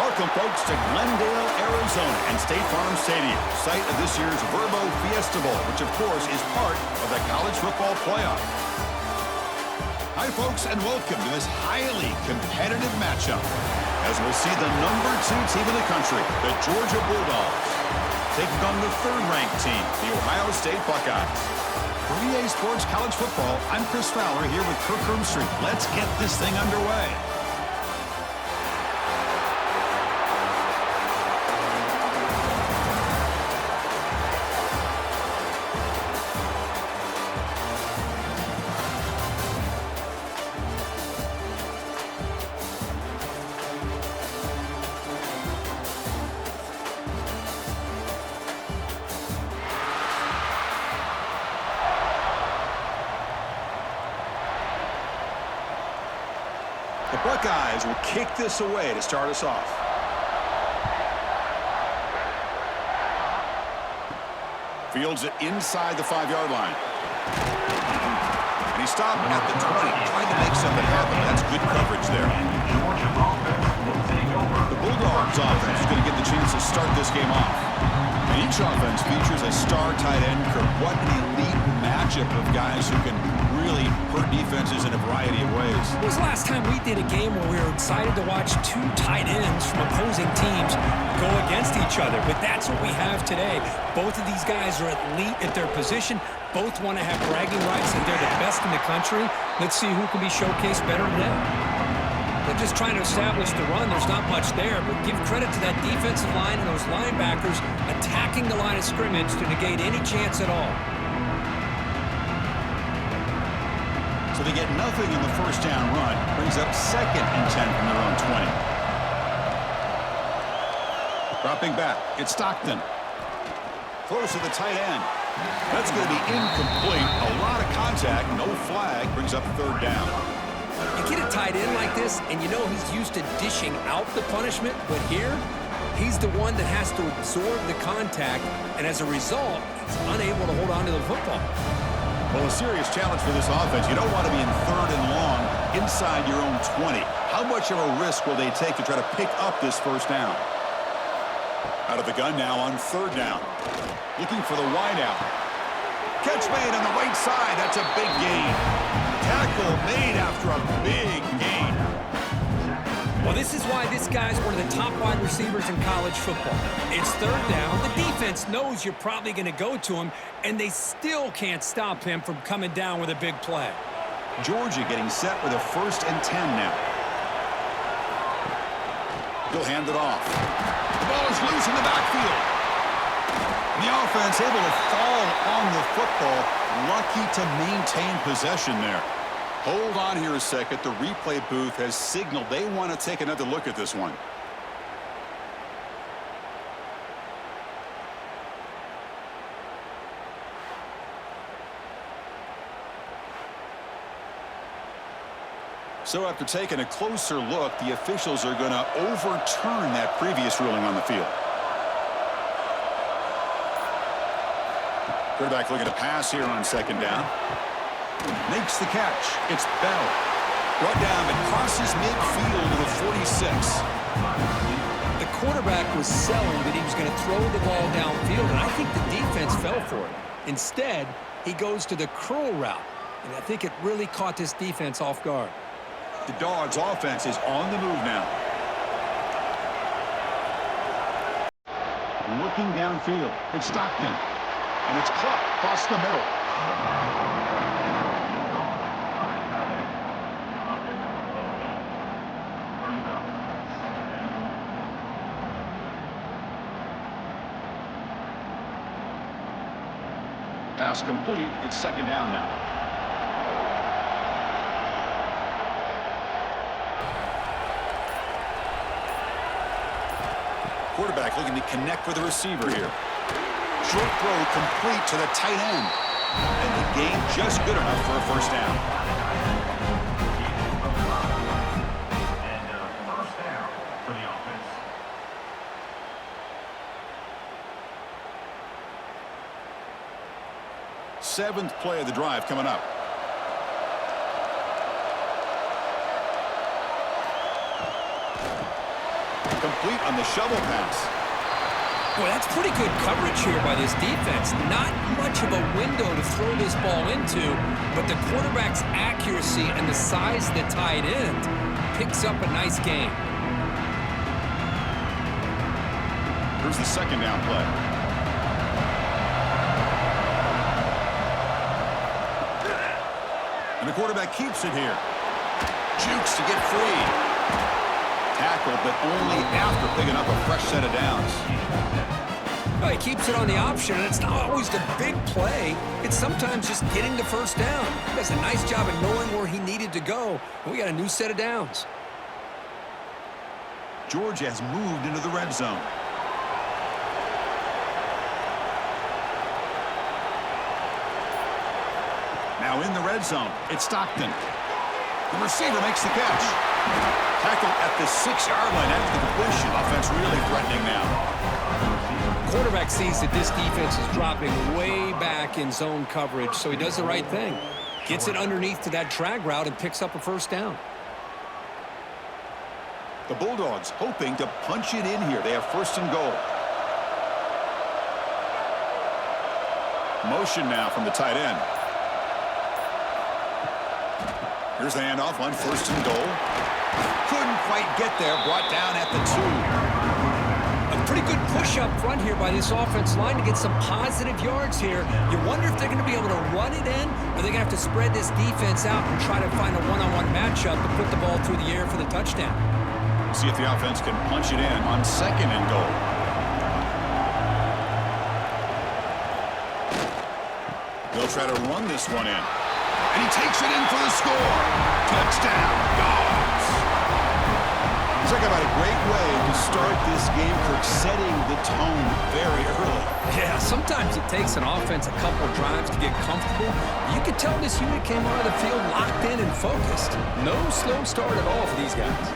Welcome, folks, to Glendale, Arizona and State Farm Stadium, site of this year's Verbo Fiesta Bowl, which, of course, is part of the college football playoff. Hi, folks, and welcome to this highly competitive matchup as we'll see the number 2 team in the country, the Georgia Bulldogs, taking on the third-ranked team, the Ohio State Buckeyes. For EA Sports College Football, I'm Chris Fowler here with Kirk Street. Let's get this thing underway. The Buckeyes will kick this away to start us off. Fields it inside the 5-yard line. And he stopped at the 20, trying to make something happen. That's good coverage there. The Bulldogs offense is going to get the chance to start this game off. And each offense features a star tight end. What an elite matchup of guys who can really hurt defenses in a variety of ways. When was the last time we did a game where we were excited to watch 2 tight ends from opposing teams go against each other? But that's what we have today. Both of these guys are elite at their position. Both want to have bragging rights that they're the best in the country. Let's see who can be showcased better today. They're just trying to establish the run. There's not much there, but give credit to that defensive line and those linebackers attacking the line of scrimmage to negate any chance at all. So they get nothing in the first down run. Brings up 2nd and 10 from their own 20. Dropping back, it's Stockton. Close to the tight end. That's going to be incomplete. A lot of contact, no flag. Brings up 3rd down. You get a tight end like this, and you know he's used to dishing out the punishment, but here, he's the one that has to absorb the contact, and as a result, he's unable to hold on to the football. Well, a serious challenge for this offense. You don't want to be in 3rd and long inside your own 20. How much of a risk will they take to try to pick up this first down? Out of the gun now on 3rd down. Looking for the wideout. Catch made on the right side. That's a big gain. Tackle made after a big gain. Well, this is why this guy's one of the top wide receivers in college football. It's 3rd down. The defense knows you're probably going to go to him, and they still can't stop him from coming down with a big play. Georgia getting set with a 1st and 10 now. He'll hand it off. The ball is loose in the backfield. The offense able to fall on the football. Lucky to maintain possession there. Hold on here a second. The replay booth has signaled they want to take another look at this one. So after taking a closer look, the officials are going to overturn that previous ruling on the field. Quarterback looking to pass here on 2nd down. Makes the catch. It's Bell. Brought down and crosses midfield to the 46. The quarterback was selling that he was going to throw the ball downfield, and I think the defense fell for it. Instead, he goes to the curl route, and I think it really caught this defense off guard. The Dogs' offense is on the move now. Looking downfield. It's Stockton. And it's caught across the middle. Pass complete. It's 2nd down now. Quarterback looking to connect with the receiver here. Short throw complete to the tight end. And the gain just good enough for a 1st down. And first down for the offense. 7th play of the drive coming up. complete on the shovel pass. Boy, that's pretty good coverage here by this defense. Not much of a window to throw this ball into, but the quarterback's accuracy and the size of the tight end picks up a nice gain. Here's the second down play. And the quarterback keeps it here. Jukes to get free. Tackled, but only after picking up a fresh set of downs. Well, he keeps it on the option, and it's not always the big play. It's sometimes just getting the first down. He does a nice job of knowing where he needed to go. And we got a new set of downs. Georgia has moved into the red zone. Now in the red zone, it's Stockton. The receiver makes the catch. Tackle at the 6-yard line after the completion. Offense really threatening now. Quarterback sees that this defense is dropping way back in zone coverage, so he does the right thing. Gets it underneath to that drag route and picks up a first down. The Bulldogs hoping to punch it in here. They have first and goal. Motion now from the tight end. Here's the handoff on first and goal. Couldn't quite get there. Brought down at the 2. A pretty good push up front here by this offense line to get some positive yards here. You wonder if they're going to be able to run it in, or they're going to have to spread this defense out and try to find a one-on-one matchup to put the ball through the air for the touchdown. See if the offense can punch it in on second and goal. They'll try to run this one in. And he takes it in for the score. Touchdown, Dogs. Talk about a great way to start this game, Kirk, setting the tone very early. Yeah, sometimes it takes an offense a couple of drives to get comfortable. You could tell this unit came out of the field locked in and focused. No slow start at all for these guys.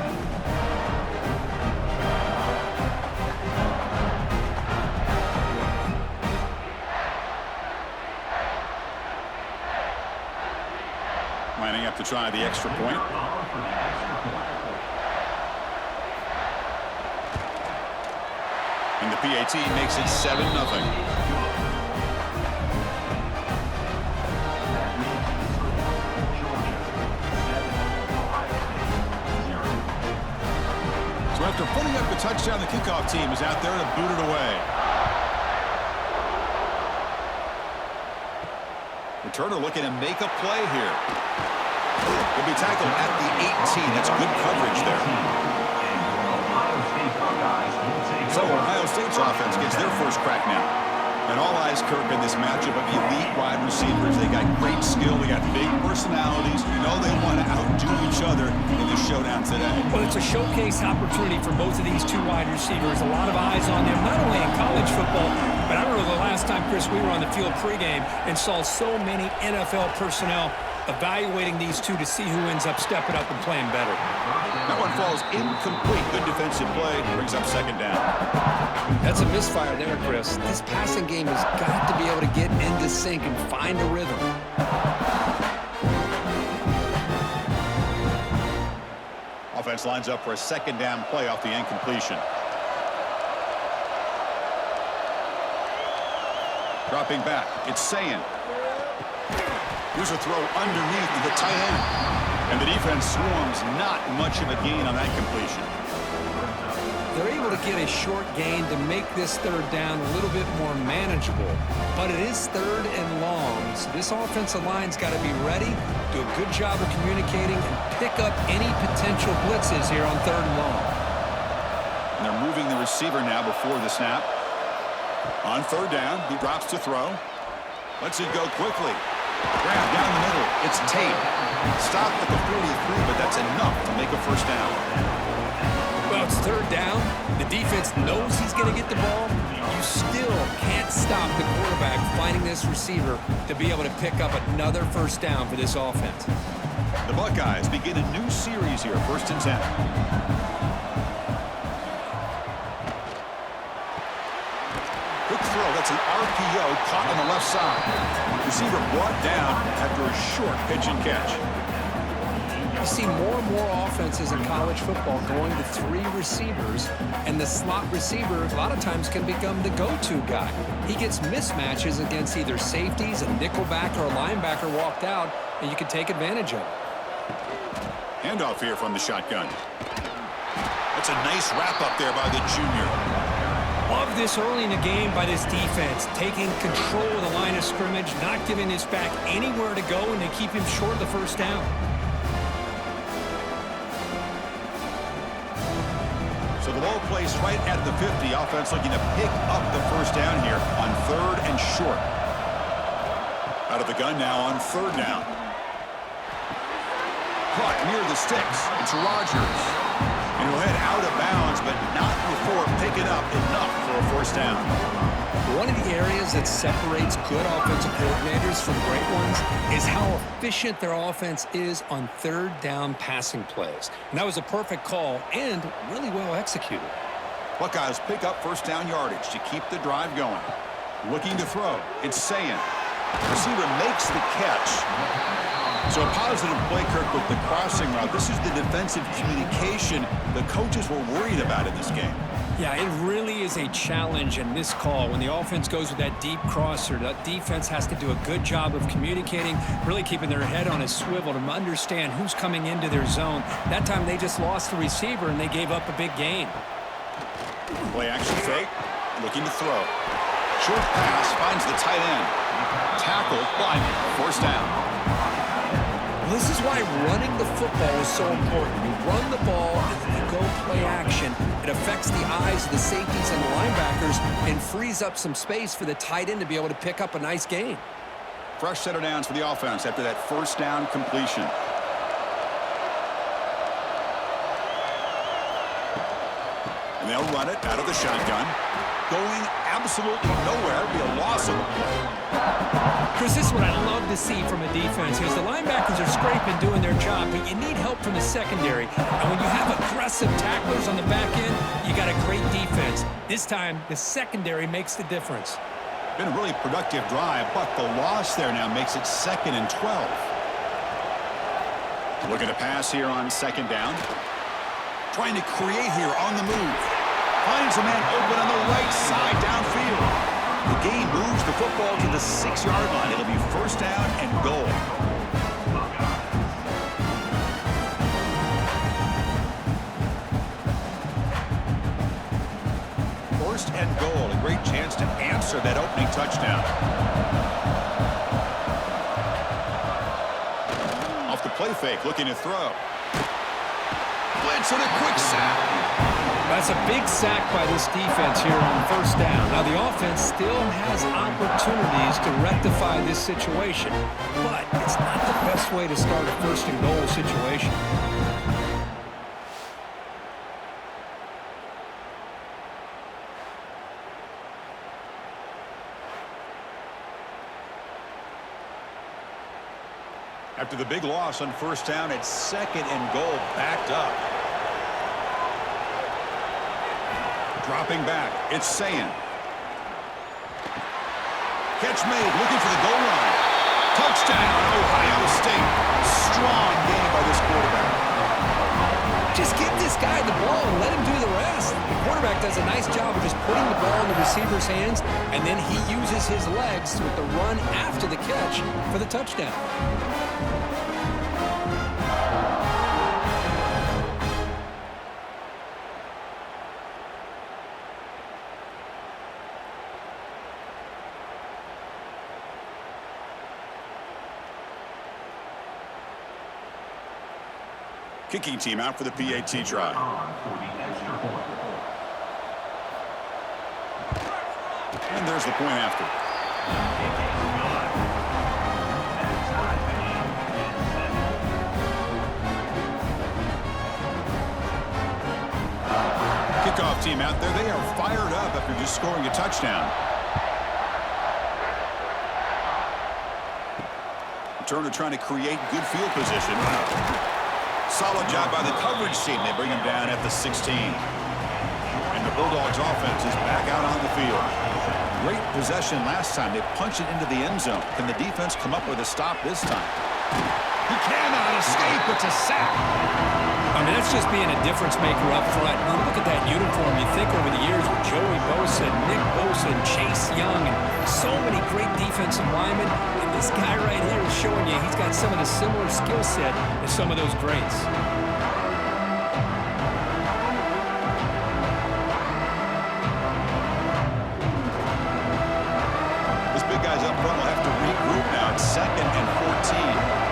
Lining up to try the extra point. And the PAT makes it 7-0. So after putting up the touchdown, the kickoff team is out there to boot it away. Returner looking to make a play here. Will be tackled at the 18. That's good coverage there. So Ohio State's offense gets their first crack now. And all eyes, Kirk, in this matchup of elite wide receivers. They got great skill. They got big personalities. You know they want to outdo each other in this showdown today. Well, it's a showcase opportunity for both of these two wide receivers. A lot of eyes on them, not only in college football, but I remember the last time, Chris, we were on the field pregame and saw so many NFL personnel evaluating these two to see who ends up stepping up and playing better. That one falls incomplete. Good defensive play. Brings up second down. That's a misfire there, Chris. This passing game has got to be able to get into sync and find a rhythm. Offense lines up for a second down play off the incompletion. Dropping back. It's Sayin. Here's a throw underneath the tight end. And the defense swarms. Not much of a gain on that completion. They're able to get a short gain to make this third down a little bit more manageable. But it is third and long, so this offensive line's got to be ready, do a good job of communicating, and pick up any potential blitzes here on third and long. And they're moving the receiver now before the snap. On third down, he drops to throw. Lets it go quickly. Grab down the middle. It's Tate. Stopped at the 43, but that's enough to make a first down. Well, it's third down. The defense knows he's going to get the ball. You still can't stop the quarterback finding this receiver to be able to pick up another first down for this offense. The Buckeyes begin a new series here, 1st and 10. Quick throw. That's an RPO caught on the left side. Receiver brought down after a short pitch and catch. You see more and more offenses in college football going to 3 receivers, and the slot receiver a lot of times can become the go-to guy. He gets mismatches against either safeties, a nickelback, or a linebacker walked out, and you can take advantage of it. Handoff here from the shotgun. That's a nice wrap up there by the junior. Love this early in the game by this defense, taking control of the line of scrimmage, not giving this back anywhere to go, and they keep him short of the first down. So the ball placed right at the 50. Offense looking to pick up the first down here on 3rd and short. Out of the gun now on 3rd down. Caught near the sticks. It's Rodgers. And he'll head out of bounds, but not before picking up enough for a first down. One of the areas that separates good offensive coordinators from great ones is how efficient their offense is on 3rd down passing plays. And that was a perfect call and really well executed. Buckeyes pick up first down yardage to keep the drive going. Looking to throw. It's Sayin. Receiver makes the catch. So a positive play, Kirk, with the crossing route. This is the defensive communication the coaches were worried about in this game. Yeah, it really is a challenge in this call. When the offense goes with that deep crosser, that defense has to do a good job of communicating, really keeping their head on a swivel to understand who's coming into their zone. That time they just lost the receiver and they gave up a big gain. Play action fake, looking to throw. Short pass finds the tight end. Tackled by first down. This is why running the football is so important. You run the ball and then you go play action. It affects the eyes of the safeties and the linebackers and frees up some space for the tight end to be able to pick up a nice gain. Fresh set of downs for the offense after that first down completion. And they'll run it out of the shotgun. Going absolutely nowhere. It'll be a loss of the play. Chris, this is what I love to see from a defense is the linebackers are scraping, doing their job, but you need help from the secondary. And when you have aggressive tacklers on the back end, you got a great defense. This time, the secondary makes the difference. Been a really productive drive, but the loss there now makes it 2nd and 12. Looking to pass here on 2nd down. Trying to create here on the move. Finds a man open on the right side downfield. The game moves the football to the 6-yard line. It'll be first down and goal. First and goal. A great chance to answer that opening touchdown. Off the play fake, looking to throw. Blitz and a quick sack. That's a big sack by this defense here on first down. Now, the offense still has opportunities to rectify this situation, but it's not the best way to start a first and goal situation. After the big loss on first down, it's 2nd and goal, backed up. Dropping back, it's Sayin. Catch made, looking for the goal line. Touchdown, Ohio State. Strong game by this quarterback. Just give this guy the ball and let him do the rest. The quarterback does a nice job of just putting the ball in the receiver's hands, and then he uses his legs with the run after the catch for the touchdown. Kicking team out for the PAT try. And there's the point after. Kickoff team out there. They are fired up after just scoring a touchdown. Turner trying to create good field position. Solid job by the coverage team. They bring him down at the 16. And the Bulldogs offense is back out on the field. Great possession last time. They punched it into the end zone. Can the defense come up with a stop this time? He cannot escape. It's a sack. I mean, that's just being a difference maker up front. You look at that uniform, you think over the years with Joey Bosa, Nick Bosa, and Chase Young, and so many great defensive linemen. And this guy right here is showing you he's got some of the similar skill set as some of those greats. This big guy's up front will have to regroup now. It's 2nd and 14.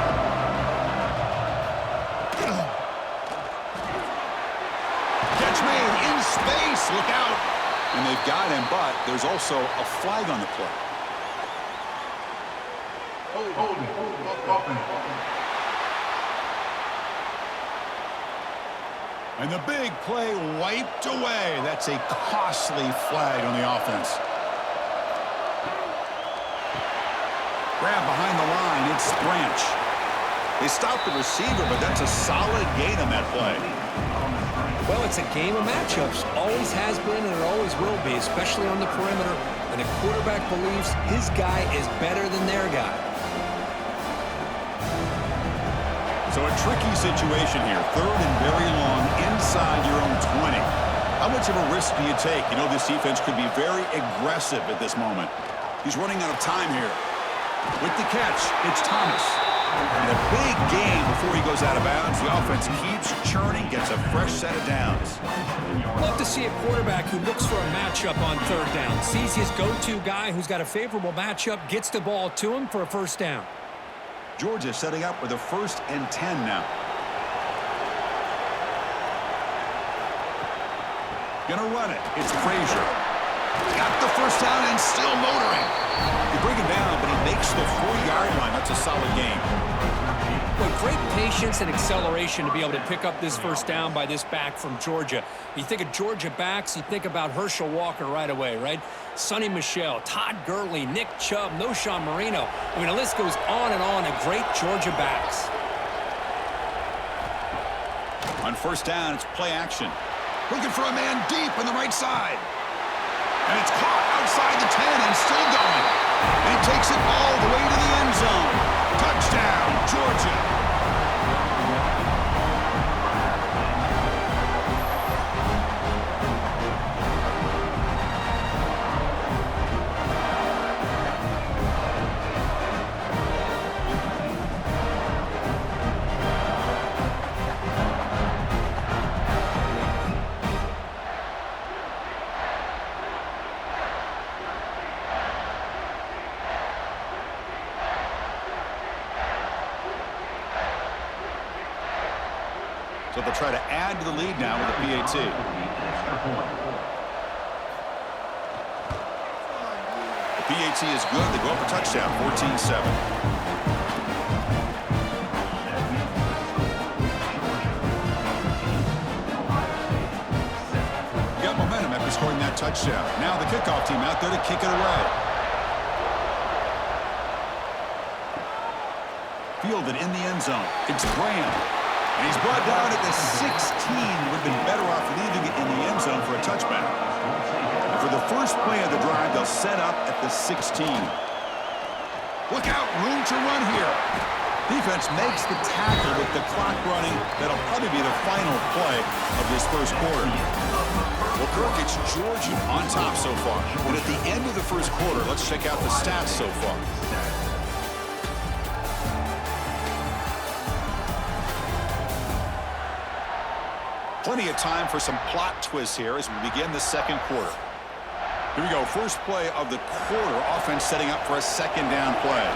Made in space. Look out. And they've got him, but there's also a flag on the play. And the big play wiped away. That's a costly flag on the offense. Grab behind the line. It's Branch. They stopped the receiver, but that's a solid gain on that play. Well, it's a game of matchups. Always has been and it always will be, especially on the perimeter. And the quarterback believes his guy is better than their guy. So a tricky situation here. 3rd and very long inside your own 20. How much of a risk do you take? You know this defense could be very aggressive at this moment. He's running out of time here. With the catch, it's Thomas. And a big gain before he goes out of bounds. The offense keeps churning, gets a fresh set of downs. Love to see a quarterback who looks for a matchup on 3rd down. Sees his go-to guy who's got a favorable matchup, gets the ball to him for a 1st down. Georgia setting up with a 1st and 10 now. Gonna run it. It's Frazier. Got the 1st down and still motoring. You bring him down, but he makes the 4-yard line. That's a solid game. Well, great patience and acceleration to be able to pick up this 1st down by this back from Georgia. You think of Georgia backs, you think about Herschel Walker right away, right? Sonny Michel, Todd Gurley, Nick Chubb, Noshawn Marino. I mean, the list goes on and on of great Georgia backs. On 1st down, it's play action. Looking for a man deep on the right side. And it's caught outside the 10 and still going. And he takes it all the way to the end zone. Touchdown, Georgia. So they'll try to add to the lead now with a PAT. The PAT is good. They go up a touchdown, 14-7. Got momentum after scoring that touchdown. Now the kickoff team out there to kick it away. Fielded in the end zone. It's Graham. And he's brought down at the 16. Would have been better off leaving it in the end zone for a touchback. And for the first play of the drive, they'll set up at the 16. Look out, room to run here. Defense makes the tackle with the clock running. That'll probably be the final play of this 1st quarter. Well, Kirk, it's Georgia on top so far. And at the end of the 1st quarter, let's check out the stats so far. Plenty of time for some plot twists here as we begin the 2nd quarter. Here we go. First play of the quarter. Offense setting up for a 2nd down play.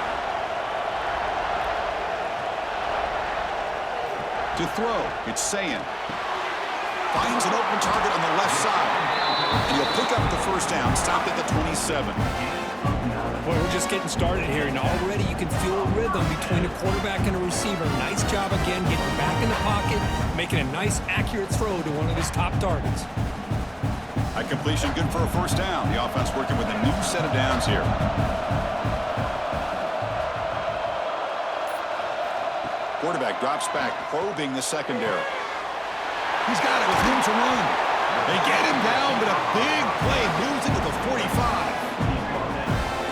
To throw, it's Sayin. Finds an open target on the left side. And he'll pick up the 1st down. Stopped at the 27. Boy, we're just getting started here, and already you can feel a rhythm between a quarterback and a receiver. Nice job again getting back in the pocket, making a nice, accurate throw to one of his top targets. High completion, good for a 1st down. The offense working with a new set of downs here. Quarterback drops back, probing the secondary. He's got it with room to run. They get him down, but a big play moves into the 45.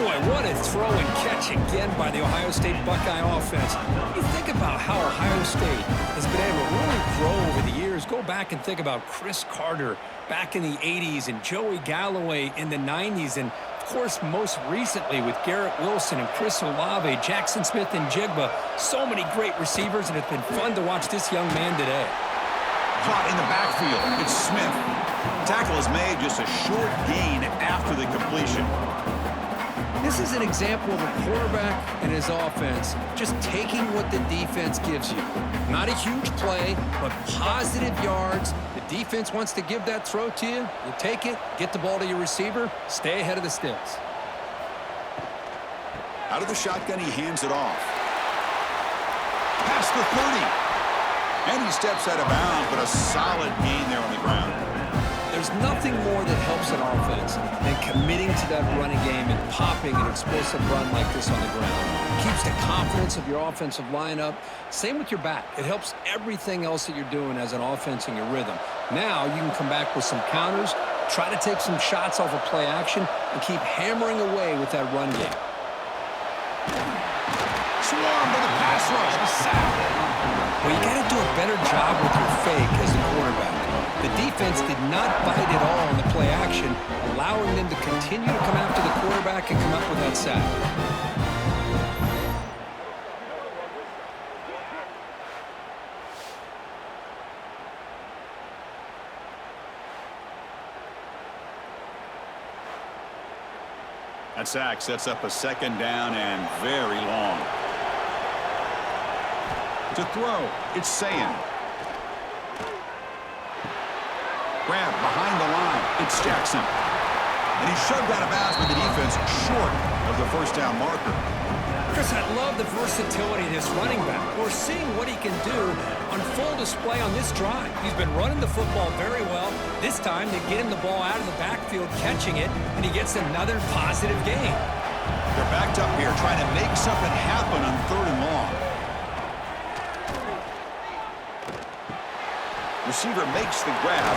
Boy, what a throw and catch catch again by the Ohio State Buckeye offense. You think about how Ohio State has been able to really grow over the years. Go back and think about Chris Carter back in the 80s and Joey Galloway in the 90s. And, of course, most recently with Garrett Wilson and Chris Olave, Jackson Smith and Jigba. So many great receivers, and it's been fun to watch this young man today. Caught in the backfield. It's Smith. Tackle is made, just a short gain after the completion. This is an example of a quarterback and his offense just taking what the defense gives you. Not a huge play, but positive yards. The defense wants to give that throw to you. You take it, get the ball to your receiver, stay ahead of the sticks. Out of the shotgun, he hands it off. Past the 30. And he steps out of bounds, but a solid gain there on the ground. There's nothing more that helps an offense than committing to that running game and popping an explosive run like this on the ground. It keeps the confidence of your offensive line up. Same with your back. It helps everything else that you're doing as an offense in your rhythm. Now you can come back with some counters, try to take some shots off of play action, and keep hammering away with that run game. Swarm with the pass rush. A sack. Well, you got to do a better job with your fake as a quarterback. The defense did not bite at all on the play action, allowing them to continue to come after the quarterback and come up with that sack. That sack sets up a second down and very long. To throw, it's Sayin. Grab behind the line. It's Jackson. And he's shoved out of bounds by the defense short of the first down marker. Chris, I love the versatility of this running back. We're seeing what he can do on full display on this drive. He's been running the football very well. This time they get him the ball out of the backfield, catching it, and he gets another positive gain. They're backed up here trying to make something happen on 3rd and long. Receiver makes the grab.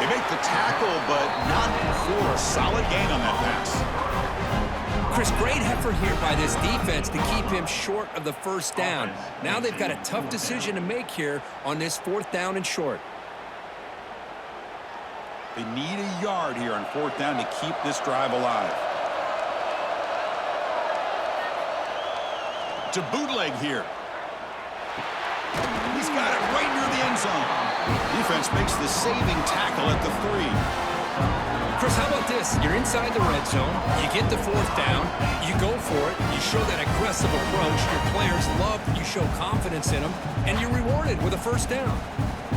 They make the tackle, but not before a solid gain on that pass. Chris, great effort here by this defense to keep him short of the first down. Now they've got a tough decision to make here on this 4th down and short. They need a yard here on 4th down to keep this drive alive. To bootleg here. He's got it right near the end zone. Defense makes the saving tackle at the 3. Chris, how about this? You're inside the red zone. You get the 4th down. You go for it. You show that aggressive approach. Your players love that you show confidence in them. And you're rewarded with a 1st down.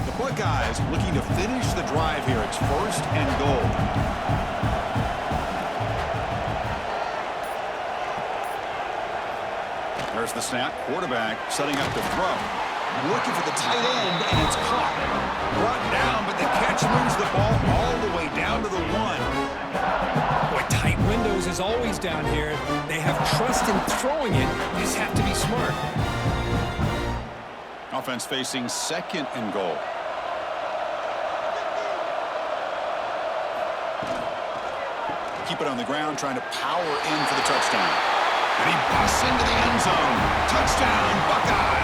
The Buckeyes looking to finish the drive here. It's 1st and goal. There's the snap. Quarterback setting up to throw. Looking for the tight end, and it's caught. Brought down, but the catch moves the ball all the way down to the 1. Boy, tight windows is always down here. They have trust in throwing it. You just have to be smart. Offense facing 2nd and goal. Keep it on the ground, trying to power in for the touchdown. And he busts into the end zone. Touchdown, Buckeyes!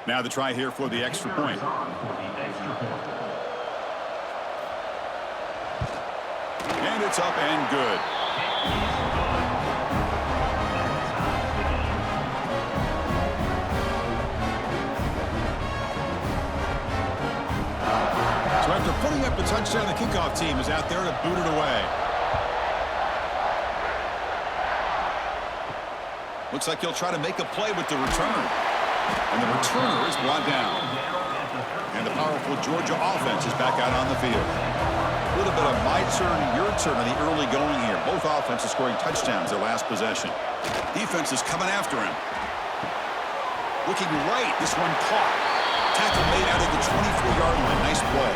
Now the try here for the extra point. And it's up and good. So after putting up the touchdown, the kickoff team is out there to boot it away. Looks like he'll try to make a play with the return. And the returner is brought down. And the powerful Georgia offense is back out on the field. A little bit of my turn, your turn in the early going here. Both offenses scoring touchdowns their last possession. Defense is coming after him. Looking right. This one caught. Tackle made out of the 24-yard line. Nice play.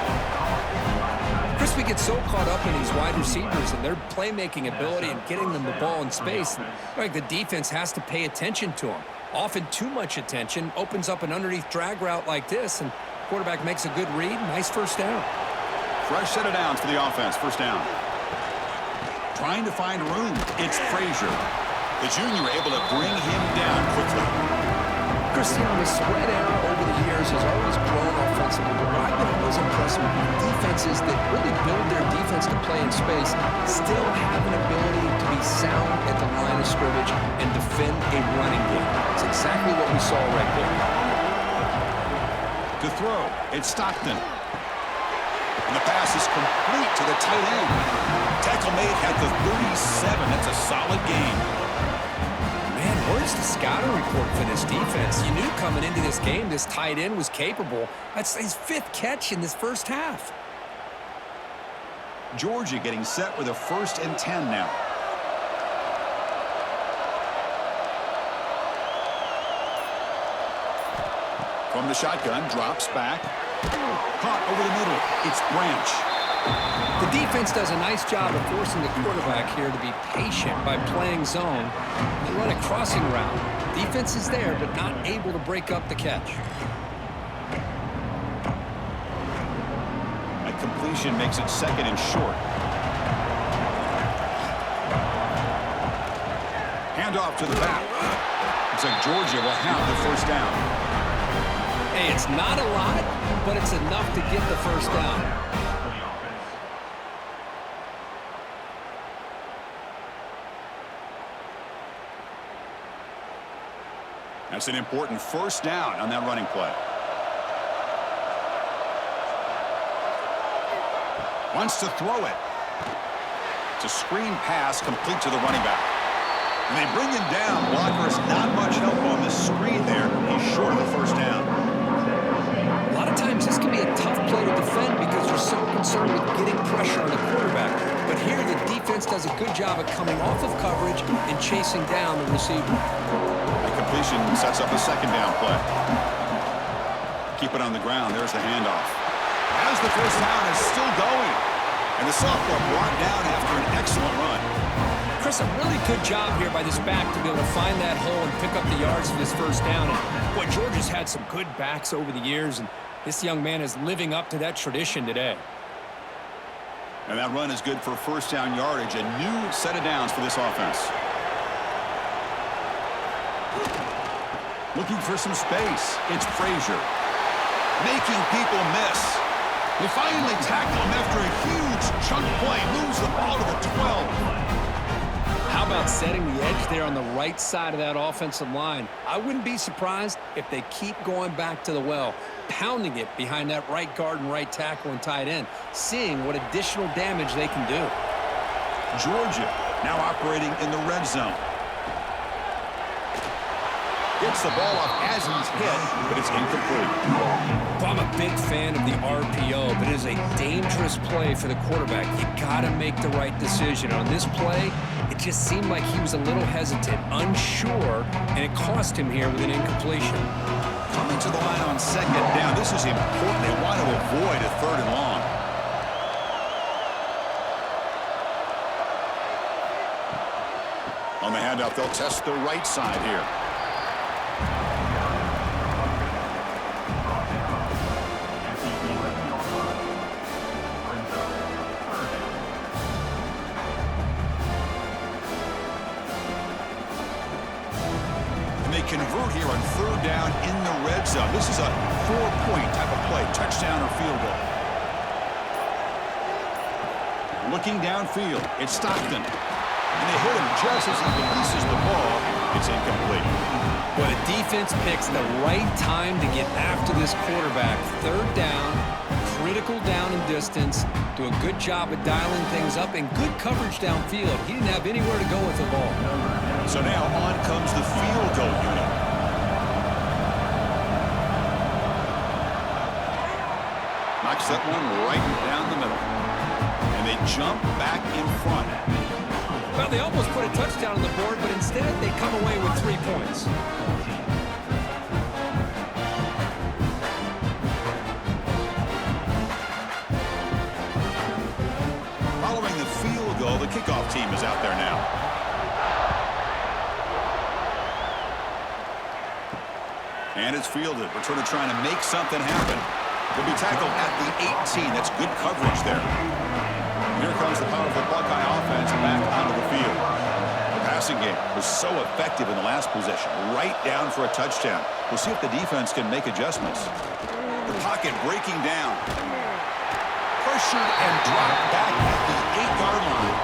Chris, we get so caught up in these wide receivers and their playmaking ability and getting them the ball in space. Like the defense has to pay attention to them. Often too much attention opens up an underneath drag route like this, and quarterback makes a good read. Nice first down. Fresh set of downs for the offense. First down. Trying to find room. It's Frazier. The junior able to bring him down quickly. Cristiano, the spread era over the years has always grown offensively, but what I've been always impressed with defenses that really build their defense to play in space still have an ability to be sound at the line of scrimmage and defend a running game. It's exactly what we saw right there. To throw, it's Stockton. And the pass is complete to the tight end. Tackle made at the 37. That's a solid game. Man, where's the scouting report for this defense? You knew coming into this game this tight end was capable. That's his 5th catch in this first half. Georgia getting set with a 1st and 10 now. From the shotgun, drops back. Caught over the middle. It's Branch. The defense does a nice job of forcing the quarterback here to be patient by playing zone. They run a crossing route. Defense is there, but not able to break up the catch. A completion makes it 2nd and short. Handoff to the back. Looks like Georgia will have the first down. Hey, it's not a lot, but it's enough to get the first down. That's an important first down on that running play. Wants to throw it. It's a screen pass complete to the running back. And they bring him down. Blocker has not much help on this screen there. He's short of the first down. A lot of times this can be a tough play to defend because you're so concerned with getting pressure on the quarterback. But here the defense does a good job of coming off of coverage and chasing down the receiver. Completion sets up a 2nd down play. Keep it on the ground. There's the handoff. As the first down is still going. And the sophomore brought down after an excellent run. Chris, a really good job here by this back to be able to find that hole and pick up the yards for this first down. And boy, Georgia's had some good backs over the years, and this young man is living up to that tradition today. And that run is good for first down yardage. A new set of downs for this offense. Looking for some space. It's Frazier. Making people miss. They finally tackle him after a huge chunk play. Moves the ball to the 12. How about setting the edge there on the right side of that offensive line? I wouldn't be surprised if they keep going back to the well, pounding it behind that right guard and right tackle and tight end, seeing what additional damage they can do. Georgia now operating in the red zone. Gets the ball off as he's hit, but it's incomplete. Well, I'm a big fan of the RPO, but it is a dangerous play for the quarterback. You got to make the right decision. On this play, it just seemed like he was a little hesitant, unsure, and it cost him here with an incompletion. Coming to the line on 2nd down. This is important. They want to avoid a 3rd and long. On the handoff, they'll test the right side here. Convert here on 3rd down in the red zone. This is a 4-point type of play, touchdown or field goal. Looking downfield, it's Stockton. And they hit him just as he releases the ball. It's incomplete. But a defense picks the right time to get after this quarterback. 3rd down, critical down and distance. Do a good job of dialing things up and good coverage downfield. He didn't have anywhere to go with the ball. So now on comes the field goal unit. Knocks that one right down the middle. jump back in front. Well, they almost put a touchdown on the board, but instead they come away with 3 points. Following the field goal, the kickoff team is out there now. And it's fielded. Returner trying to make something happen. Will be tackled at the 18. That's good coverage there. Here comes the powerful Buckeye offense back onto the field. The passing game was so effective in the last possession. Right down for a touchdown. We'll see if the defense can make adjustments. The pocket breaking down. Pressured and dropped back at the 8-yard line.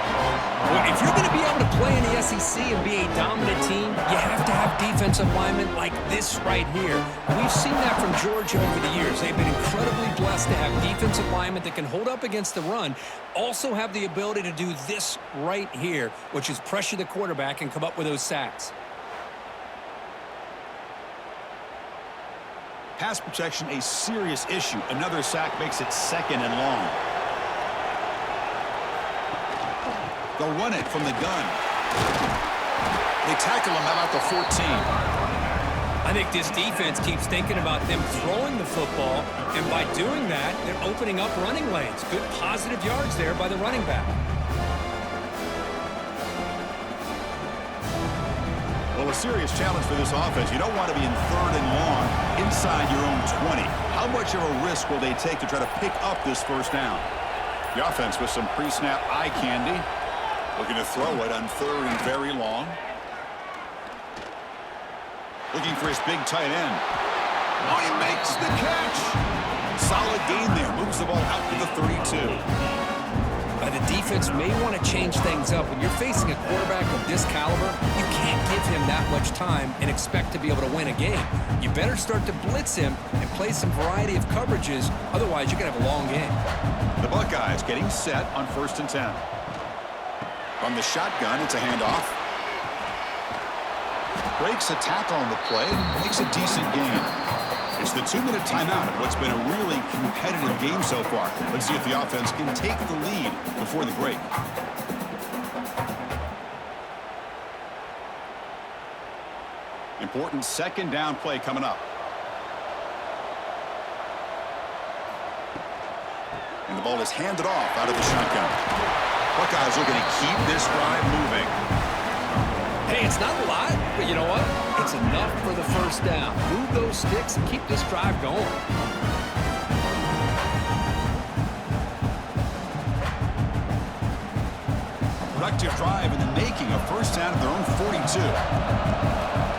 Well, if you're going to be able to play in the SEC and be a dominant team, you have to have defensive linemen like this right here. We've seen that from Georgia over the years. They've been incredibly blessed to have defensive linemen that can hold up against the run, also have the ability to do this right here, which is pressure the quarterback and come up with those sacks. Pass protection, a serious issue. Another sack makes it 2nd and long. They'll run it from the gun. They tackle him out the 14. I think this defense keeps thinking about them throwing the football, and by doing that, they're opening up running lanes. Good positive yards there by the running back. Well, a serious challenge for this offense. You don't want to be in 3rd and long inside your own 20. How much of a risk will they take to try to pick up this 1st down? The offense with some pre-snap eye candy. Looking to throw it on 3rd and very long. Looking for his big tight end. Oh, he makes the catch. Solid gain there. Moves the ball out to the 32. The defense may want to change things up. When you're facing a quarterback of this caliber, you can't give him that much time and expect to be able to win a game. You better start to blitz him and play some variety of coverages. Otherwise, you're going to have a long game. The Buckeyes getting set on 1st and 10. From the shotgun, it's a handoff. Breaks a tackle on the play, makes a decent gain. It's the 2-minute timeout of what's been a really competitive game so far. Let's see if the offense can take the lead before the break. Important 2nd down play coming up. And the ball is handed off out of the shotgun. Buckeyes looking to keep this drive moving. Hey, it's not a lot, but you know what? It's enough for the 1st down. Move those sticks and keep this drive going. Productive drive in the making, a 1st down at their own 42.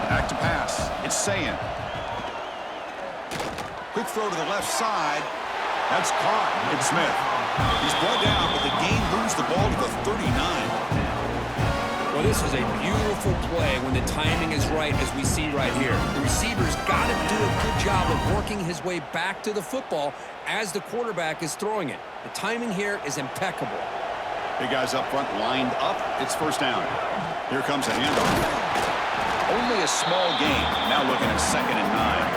Back to pass. It's Sayin. Quick throw to the left side. That's caught. It's Smith. He's brought down, but the gain moves the ball to the 39. Well, this is a beautiful play when the timing is right, as we see right here. The receiver's got to do a good job of working his way back to the football as the quarterback is throwing it. The timing here is impeccable. Big guys up front lined up. It's 1st down. Here comes a handoff. Only a small gain. Now looking at 2nd and 9.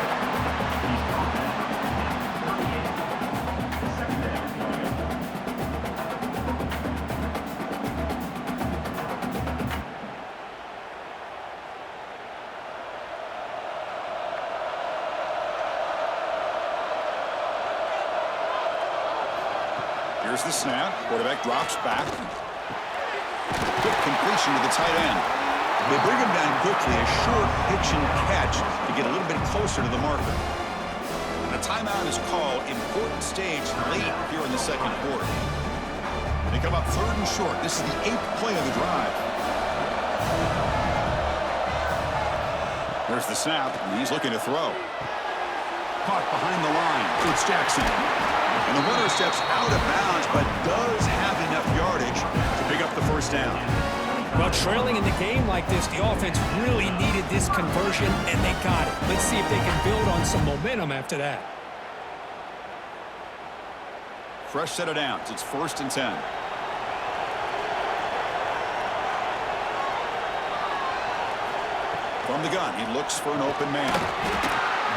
Here's the snap. Quarterback drops back. Quick completion to the tight end. They bring him down quickly. A short pitch and catch to get a little bit closer to the marker. And a timeout is called. Important stage late here in the 2nd quarter. They come up 3rd and short. This is the 8th play of the drive. There's the snap, and he's looking to throw. Caught behind the line. It's Jackson. And the runner steps out of bounds, but does have enough yardage to pick up the 1st down. Well, trailing in the game like this, the offense really needed this conversion, and they got it. Let's see if they can build on some momentum after that. Fresh set of downs. It's 1st and 10. From the gun, he looks for an open man.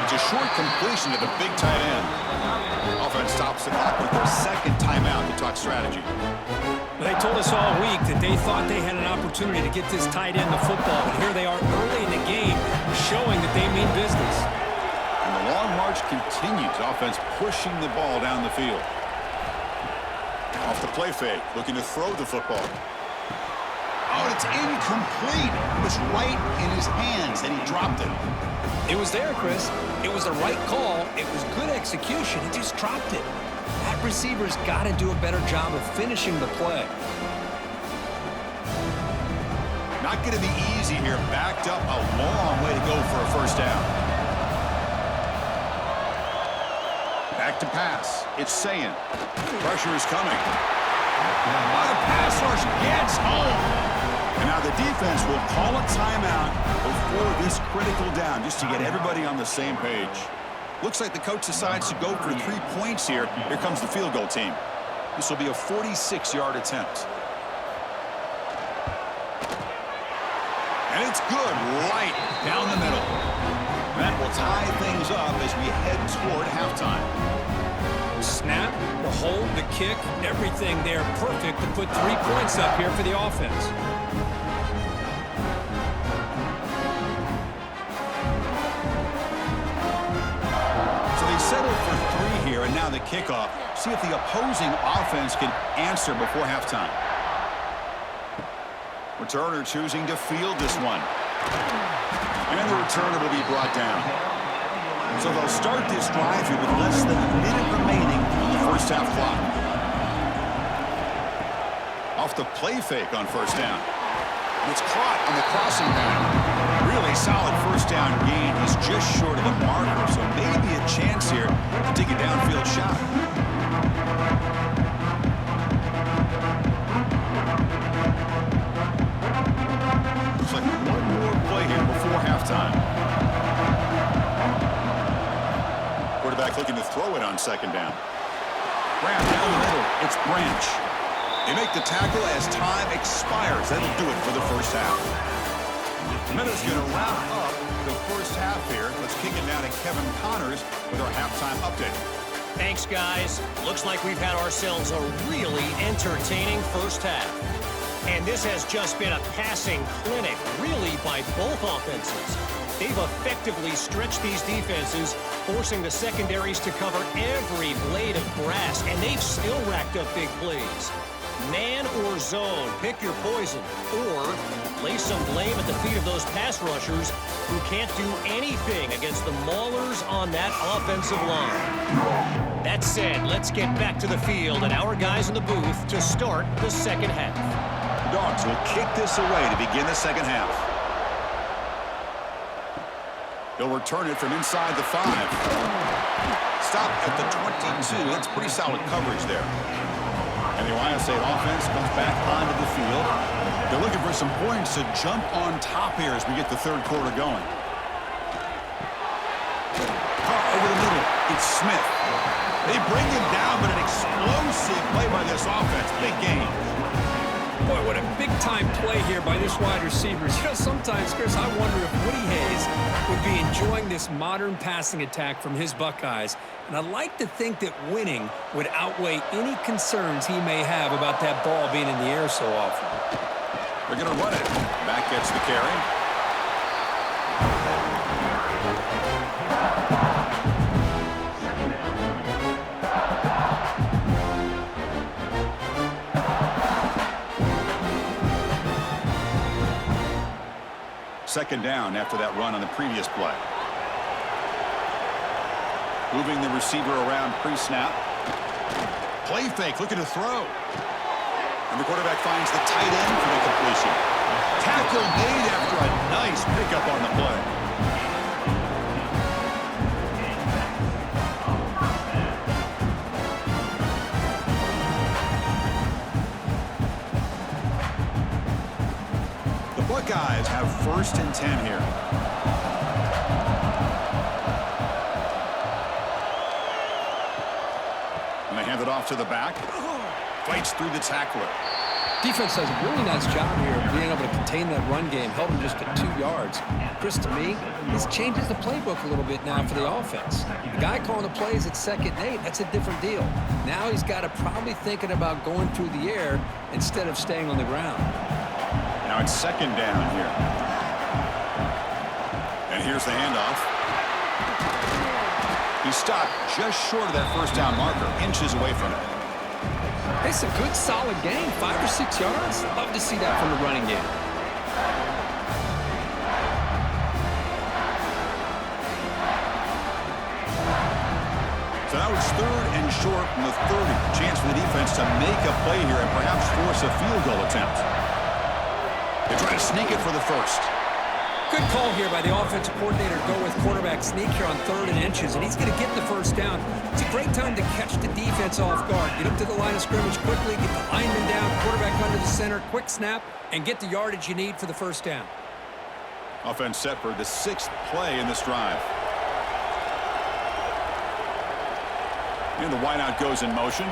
It's a short completion to the big tight end. Offense stops the clock with their 2nd timeout to talk strategy. Well, they told us all week that they thought they had an opportunity to get this tight end the football, but here they are early in the game showing that they mean business. And the long march continues. Offense pushing the ball down the field. Off the play fake, looking to throw the football. Oh, it's incomplete. It was right in his hands, and he dropped it. It was there, Chris. It was the right call. It was good execution. He just dropped it. That receiver's got to do a better job of finishing the play. Not going to be easy here. Backed up a long way to go for a first down. Back to pass. It's Sayin. Pressure is coming. Oh, the pass rush gets home. And now the defense will call a timeout before this critical down, just to get everybody on the same page. Looks like the coach decides to go for 3 points here. Here comes the field goal team. This will be a 46-yard attempt. And it's good, right down the middle. That will tie things up as we head toward halftime. Snap, the hold, the kick, everything there perfect to put 3 points up here for the offense. So they settled for 3 here, and now the kickoff. See if the opposing offense can answer before halftime. Returner choosing to field this one. And the returner will be brought down. So they'll start this drive here with less than a minute remaining on the first half clock. Off the play fake on first down. It's caught on the crossing path. Really solid first down gain. He's just short of the marker, so maybe a chance here to take a downfield shot. Looks like one more play here before halftime. Quarterback looking to throw it on second down. Grab down the middle. It's Branch. They make the tackle as time expires. That'll do it for the first half. The minute's going to wrap up the first half here. Let's kick it now to Kevin Connors with our halftime update. Thanks, guys. Looks like we've had ourselves a really entertaining first half. And this has just been a passing clinic, really, by both offenses. They've effectively stretched these defenses, forcing the secondaries to cover every blade of grass, and they've still racked up big plays. Man or zone, pick your poison, or lay some blame at the feet of those pass rushers who can't do anything against the maulers on that offensive line. That said, let's get back to the field and our guys in the booth to start the second half. The Dogs will kick this away to begin the second half. He'll return it from inside the 5. Stop at the 22. That's pretty solid coverage there. And the Ohio State offense comes back onto the field. They're looking for some points to jump on top here as we get the third quarter going. Caught over the middle. It's Smith. They bring him down, but an explosive play by this offense. Big game. Boy, what a big-time play here by this wide receiver. You know, sometimes, Chris, I wonder if Woody Hayes would be enjoying this modern passing attack from his Buckeyes. And I'd like to think that winning would outweigh any concerns he may have about that ball being in the air so often. They're going to run it. Back gets the carry. Second down after that run on the previous play. Moving the receiver around pre-snap. Play fake, looking to throw. And the quarterback finds the tight end for the completion. Tackle made after a nice pickup on the play. Buckeyes have 1st and 10 here. And they hand it off to the back. Fights through the tackler. Defense does a really nice job here of being able to contain that run game, held him just at 2 yards. Chris, to me, this changes the playbook a little bit now for the offense. The guy calling the plays at 2nd and 8, that's a different deal. Now he's got to probably thinking about going through the air instead of staying on the ground. Now it's 2nd down here. And here's the handoff. He stopped just short of that 1st down marker, inches away from it. It's a good, solid game, 5 or 6 yards. Love to see that from the running game. So now it's 3rd and short from the 30. Chance for the defense to make a play here and perhaps force a field goal attempt. They try to sneak it for the 1st. Good call here by the offensive coordinator to go with quarterback sneak here on 3rd and inches, and he's going to get the 1st down. It's a great time to catch the defense off guard. Get up to the line of scrimmage quickly, get the lineman down, quarterback under the center, quick snap, and get the yardage you need for the 1st down. Offense set for the 6th play in this drive. And the wideout goes in motion.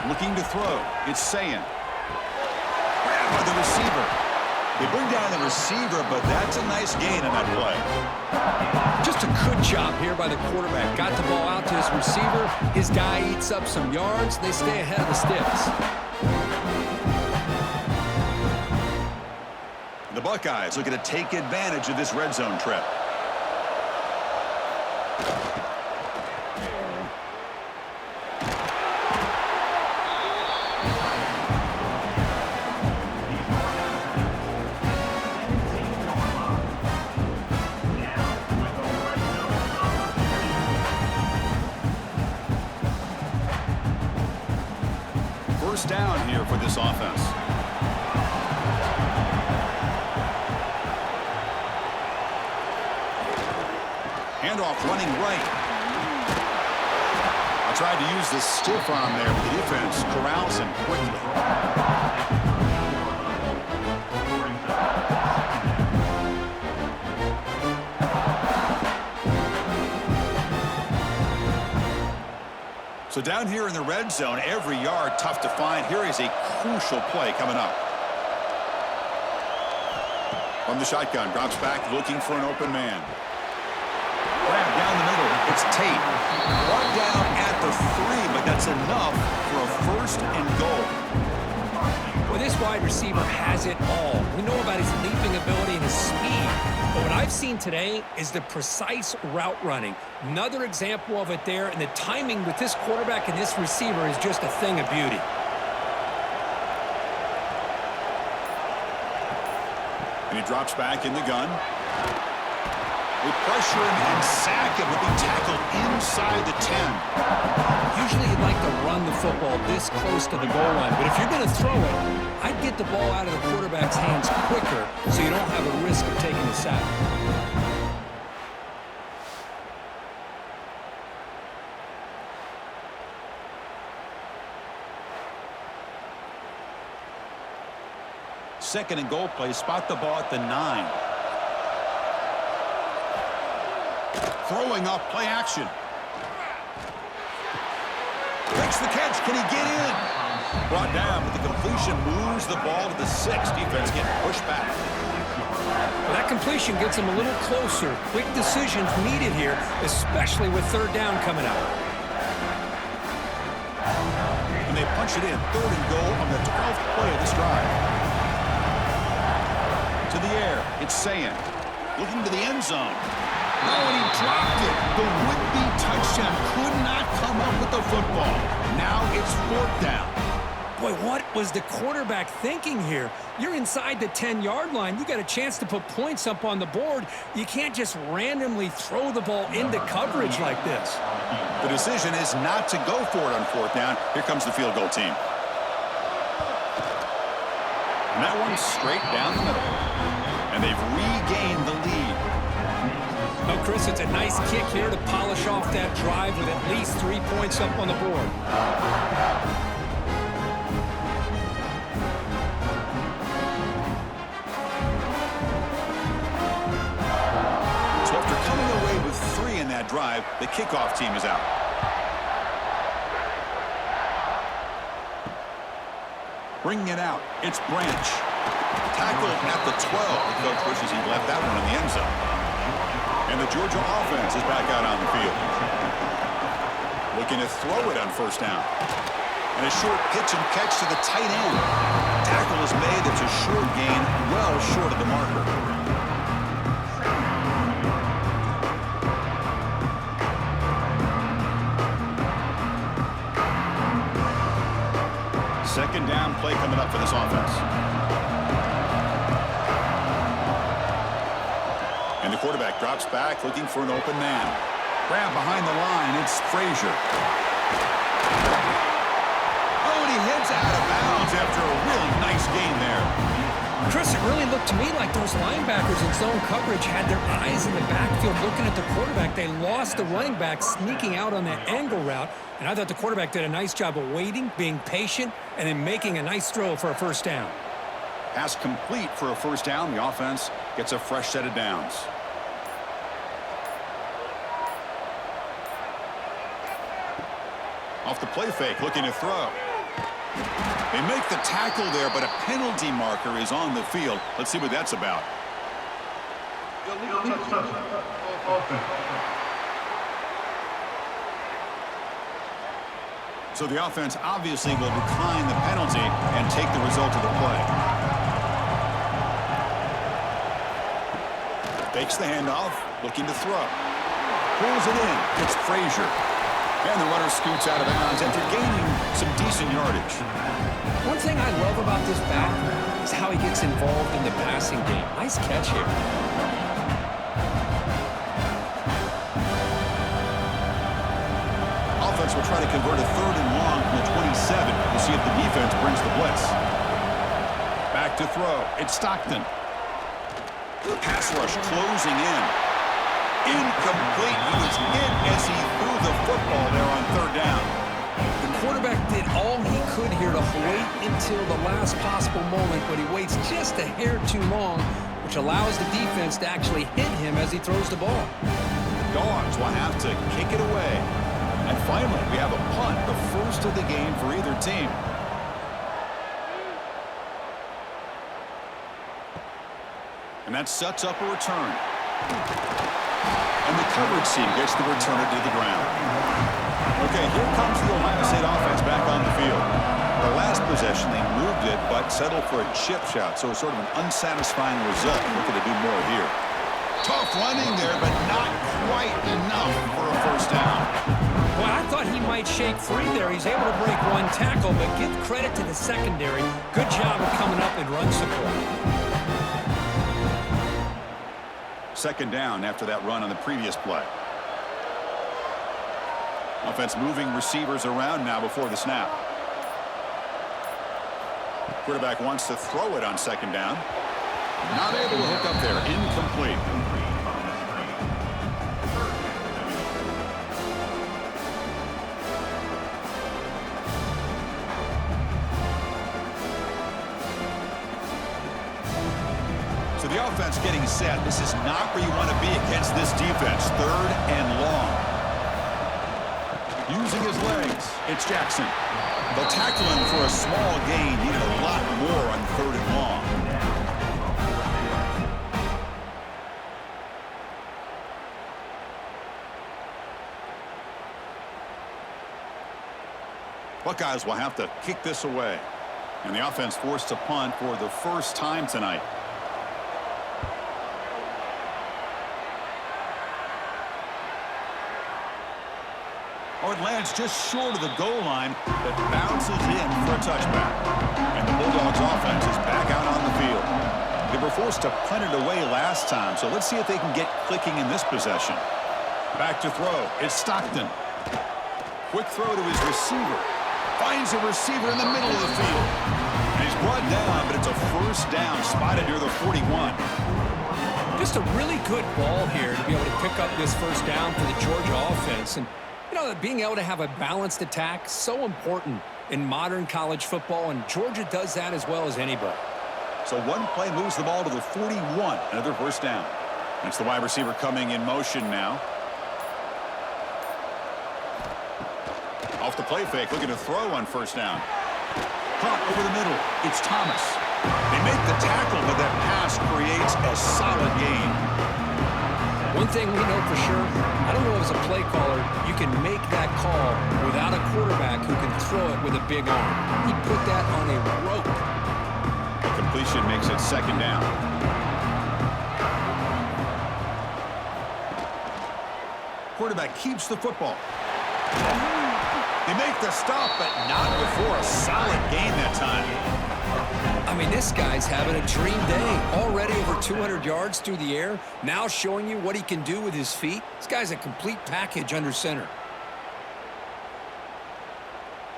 Looking to throw. It's Sayin. Grabbed by the receiver. They bring down the receiver, but that's a nice gain on that play. Just a good job here by the quarterback. Got the ball out to his receiver. His guy eats up some yards. They stay ahead of the sticks. The Buckeyes looking to take advantage of this red zone trip. First down here for this offense. Handoff running right. I tried to use the stiff arm there, but the defense corrals him quickly. So down here in the red zone, every yard tough to find. Here is a crucial play coming up. From the shotgun, drops back looking for an open man. Grab down the middle. It's Tate. Brought down at the 3, but that's enough for a 1st and goal. Well, this wide receiver has it all. We know about his leaping ability and his speed. But what I've seen today is the precise route running. Another example of it there, and the timing with this quarterback and this receiver is just a thing of beauty. And he drops back in the gun. They pressure him and sack him. Will be tackled inside the 10. Usually you'd like to run the football this close to the goal line, but if you're going to throw it, I'd get the ball out of the quarterback's hands quicker so you don't have a risk of taking the sack. Second and goal play. Spot the ball at the 9. Throwing off play action. Makes the catch. Can he get in? Brought down, but the completion moves the ball to the 6. Defense getting pushed back. Well, that completion gets him a little closer. Quick decisions needed here, especially with 3rd down coming up. And they punch it in. 3rd and goal on the 12th play of this drive. To the air. It's Sayin. Looking to the end zone. No, and he dropped it. The would-be touchdown could not come up with the football. Now it's 4th down. Boy, what was the quarterback thinking here? You're inside the 10-yard line. You got a chance to put points up on the board. You can't just randomly throw the ball into coverage like this. The decision is not to go for it on 4th down. Here comes the field goal team. And that one's straight down the middle. And they've regained the lead. Oh, Chris, it's a nice kick here to polish off that drive with at least 3 points up on the board. So after coming away with 3 in that drive, the kickoff team is out. Bringing it out, it's Branch. Tackled at the 12. The coach wishes he left that one in the end zone. And the Georgia offense is back out on the field. Looking to throw it on first down. And a short pitch and catch to the tight end. Tackle is made. It's a short gain, well short of the marker. Second down play coming up for this offense. And the quarterback drops back looking for an open man. Grab behind the line. It's Frazier. Oh, and he heads out of bounds after a really nice gain there. Chris, it really looked to me like those linebackers in zone coverage had their eyes in the backfield looking at the quarterback. They lost the running back sneaking out on that angle route. And I thought the quarterback did a nice job of waiting, being patient, and then making a nice throw for a first down. Pass complete for a first down. The offense gets a fresh set of downs. Off the play fake, looking to throw. They make the tackle there, but a penalty marker is on the field. Let's see what that's about. So the offense obviously will decline the penalty and take the result of the play. Fakes the handoff, looking to throw. Pulls it in. It's Frazier. And the runner scoots out of bounds after gaining some decent yardage. One thing I love about this back is how he gets involved in the passing game. Nice catch here. Offense will try to convert a third and long from the 27. We'll see if the defense brings the blitz. Back to throw. It's Stockton. Pass rush closing in. Incomplete. He was hit as he threw the football there on third down. The quarterback did all he could here to wait until the last possible moment, but he waits just a hair too long, which allows the defense to actually hit him as he throws the ball. Dogs will have to kick it away. And finally, we have a punt, the first of the game for either team. And that sets up a return. And the coverage team gets the returner to the ground. Okay, here comes the Ohio State offense back on the field. The last possession, they moved it, but settled for a chip shot, so it's sort of an unsatisfying result. Looking to do more here. Tough running there, but not quite enough for a first down. Well, I thought he might shake free there. He's able to break one tackle, but give credit to the secondary. Good job of coming up and run support. Second down after that run on the previous play. Offense moving receivers around now before the snap. Quarterback wants to throw it on second down. Not able to hook up there. Incomplete. So the offense getting set. This is not where you want to be against this defense. Third and long. Using his legs, it's Jackson. They'll tackle him for a small gain. Needed a lot more on third and long. Buckeyes will have to kick this away. And the offense forced to punt for the first time tonight. Oh, it lands just short of the goal line, but bounces in for a touchback. And the Bulldogs offense is back out on the field. They were forced to punt it away last time, so let's see if they can get clicking in this possession. Back to throw. It's Stockton. Quick throw to his receiver. Finds a receiver in the middle of the field. And he's brought down, but it's a first down, spotted near the 41. Just a really good ball here to be able to pick up this first down for the Georgia offense. And you know, being able to have a balanced attack, so important in modern college football, and Georgia does that as well as anybody. So one play moves the ball to the 41, another first down. It's the wide receiver coming in motion now. Off the play fake, looking to throw on first down. Caught over the middle. It's Thomas. They make the tackle, but that pass creates a solid gain. One thing we know for sure, I don't know as a play caller, you can make that call without a quarterback who can throw it with a big arm. He put that on a rope. The completion makes it second down. Quarterback keeps the football. They make the stop, but not before a solid gain that time. I mean, this guy's having a dream day. Already over 200 yards through the air. Now showing you what he can do with his feet. This guy's a complete package under center.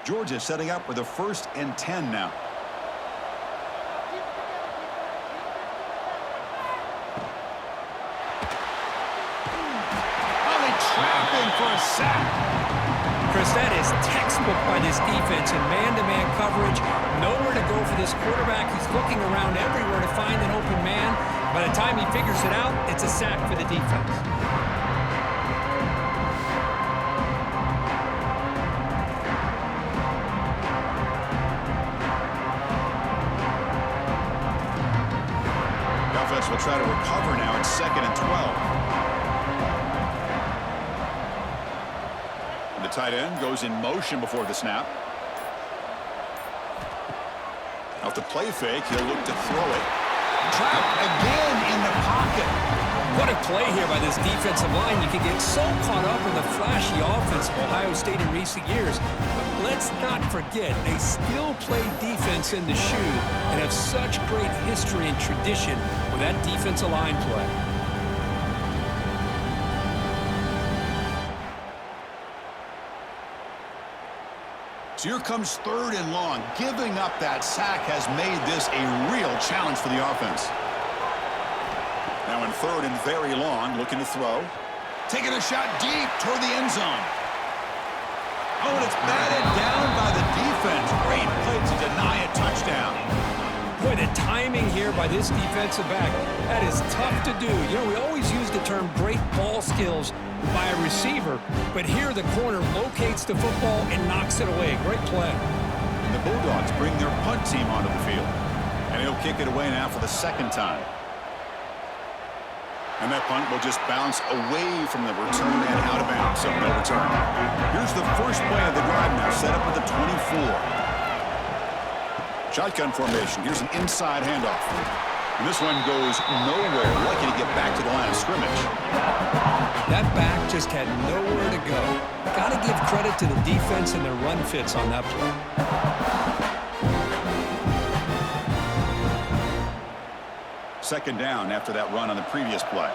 Georgia setting up with a 1st and 10 now. Oh, they trap him for a sack. Chris, that is textbook by this defense in man-to-man coverage. Nowhere to go for this quarterback. He's looking around everywhere to find an open man. By the time he figures it out, it's a sack for the defense. The offense will try to recover now. It's 2nd and 12. The tight end goes in motion before the snap. Off the play fake, he'll look to throw it. Trapped again in the pocket. What a play here by this defensive line. You can get so caught up in the flashy offense of Ohio State in recent years. But let's not forget, they still play defense in the shoe and have such great history and tradition with that defensive line play. So here comes 3rd and long. Giving up that sack has made this a real challenge for the offense. Now in 3rd and very long, looking to throw. Taking a shot deep toward the end zone. Oh, and it's batted down by the defense. Great play to deny a touchdown. Boy, the timing here by this defensive back, that is tough to do. You know, we always use the term great ball skills by a receiver, but here the corner locates the football and knocks it away. Great play. And the Bulldogs bring their punt team onto the field. And he'll kick it away now for the 2nd time. And that punt will just bounce away from the return and out of bounds, so no return. Here's the first play of the drive now, set up at the 24. Shotgun formation. Here's an inside handoff. And this one goes nowhere. Lucky to get back to the line of scrimmage. That back just had nowhere to go. Got to give credit to the defense and their run fits on that play. Second down after that run on the previous play.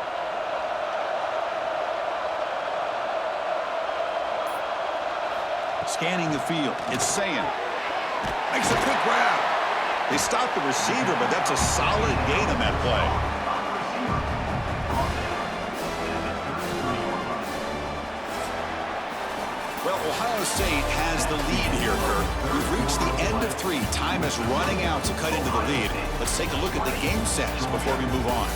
Scanning the field. It's Sayin. Makes a quick grab. They stop the receiver, but that's a solid gain on that play. Well, Ohio State has the lead here, Kirk. We've reached the end of 3. Time is running out to cut into the lead. Let's take a look at the game sets before we move on.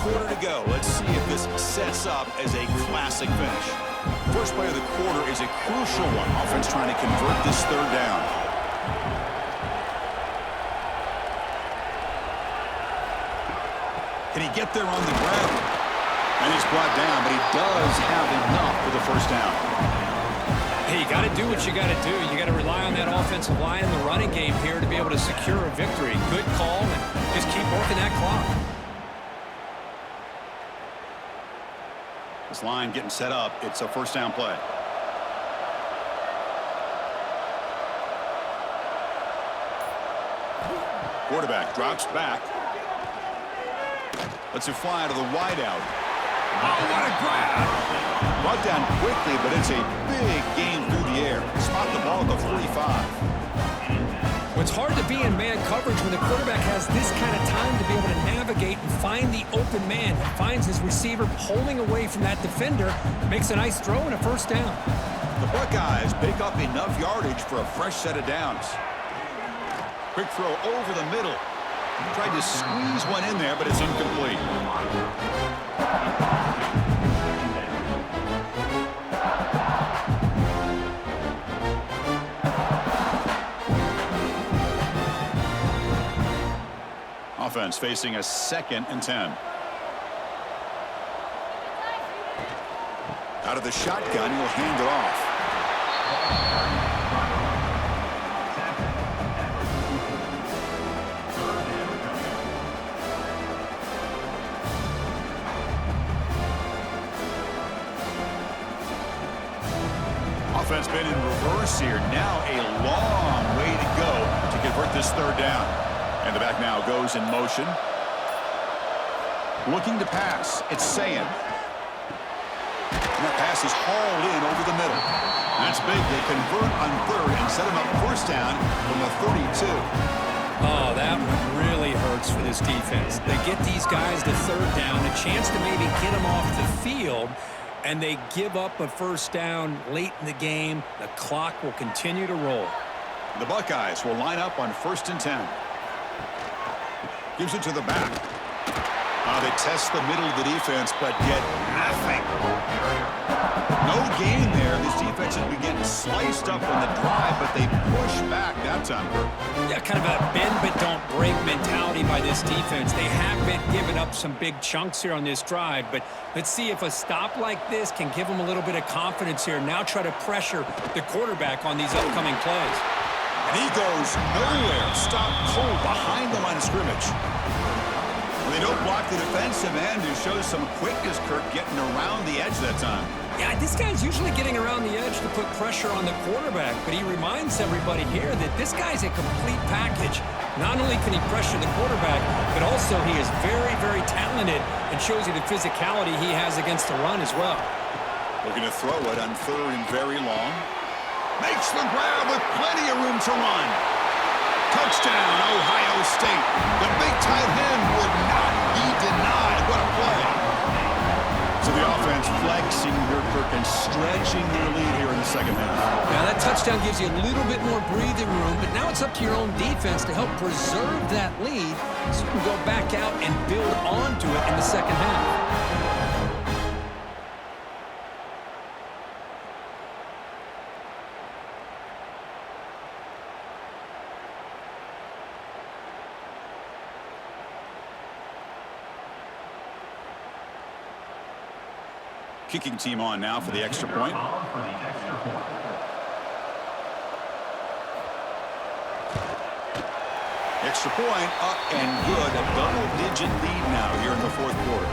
Quarter to go. Let's see if this sets up as a classic finish. First play of the quarter is a crucial one. Offense trying to convert this 3rd down. Can he get there on the ground? And he's brought down, but he does have enough for the 1st down. Hey, you got to do what you got to do. You got to rely on that offensive line and the running game here to be able to secure a victory. Good call, and just keep working that clock. This line getting set up. It's a 1st down play. Quarterback drops back. Lets it fly to the wideout. Oh, what a grab! Brought down quickly, but it's a big gain through the air. Spot the ball at the 45. It's hard to be in man coverage when the quarterback has this kind of time to be able to navigate and find the open man. He finds his receiver pulling away from that defender, makes a nice throw and a 1st down. The Buckeyes pick up enough yardage for a fresh set of downs. Quick throw over the middle. Tried to squeeze one in there, but it's incomplete. offense facing a 2nd and 10. Out of the shotgun, he'll hand it off. Offense been in reverse here. Now a long way to go to convert this 3rd down. And the back now goes in motion. Looking to pass. It's Sayin. And that pass is hauled in over the middle. That's big. They convert on 3rd and set him up 1st down from the 32. Oh, that one really hurts for this defense. They get these guys to 3rd down, a chance to maybe get them off the field, and they give up a 1st down late in the game. The clock will continue to roll. The Buckeyes will line up on 1st and 10. Gives it to the back. They test the middle of the defense, but get nothing. No gain there. This defense has been getting sliced up on the drive, but they push back that time. Yeah, kind of a bend but don't break mentality by this defense. They have been giving up some big chunks here on this drive, but let's see if a stop like this can give them a little bit of confidence here. Now try to pressure the quarterback on these upcoming plays. And he goes nowhere. Stop cold behind the line of scrimmage. They don't block the defensive end, who shows some quickness, Kirk, getting around the edge that time. Yeah, this guy's usually getting around the edge to put pressure on the quarterback, but he reminds everybody here that this guy's a complete package. Not only can he pressure the quarterback, but also he is very, very talented and shows you the physicality he has against the run as well. Looking to throw it on 3rd and very long. Makes the grab with plenty of room to run. Touchdown, Ohio State. The big tight end would not be denied. What a play. So the offense flexing their Kirk and stretching their lead here in the 2nd half. Now that touchdown gives you a little bit more breathing room, but now it's up to your own defense to help preserve that lead so you can go back out and build onto it in the 2nd half. Kicking team on now for the extra point. Extra point up and good. A double-digit lead now here in the 4th quarter.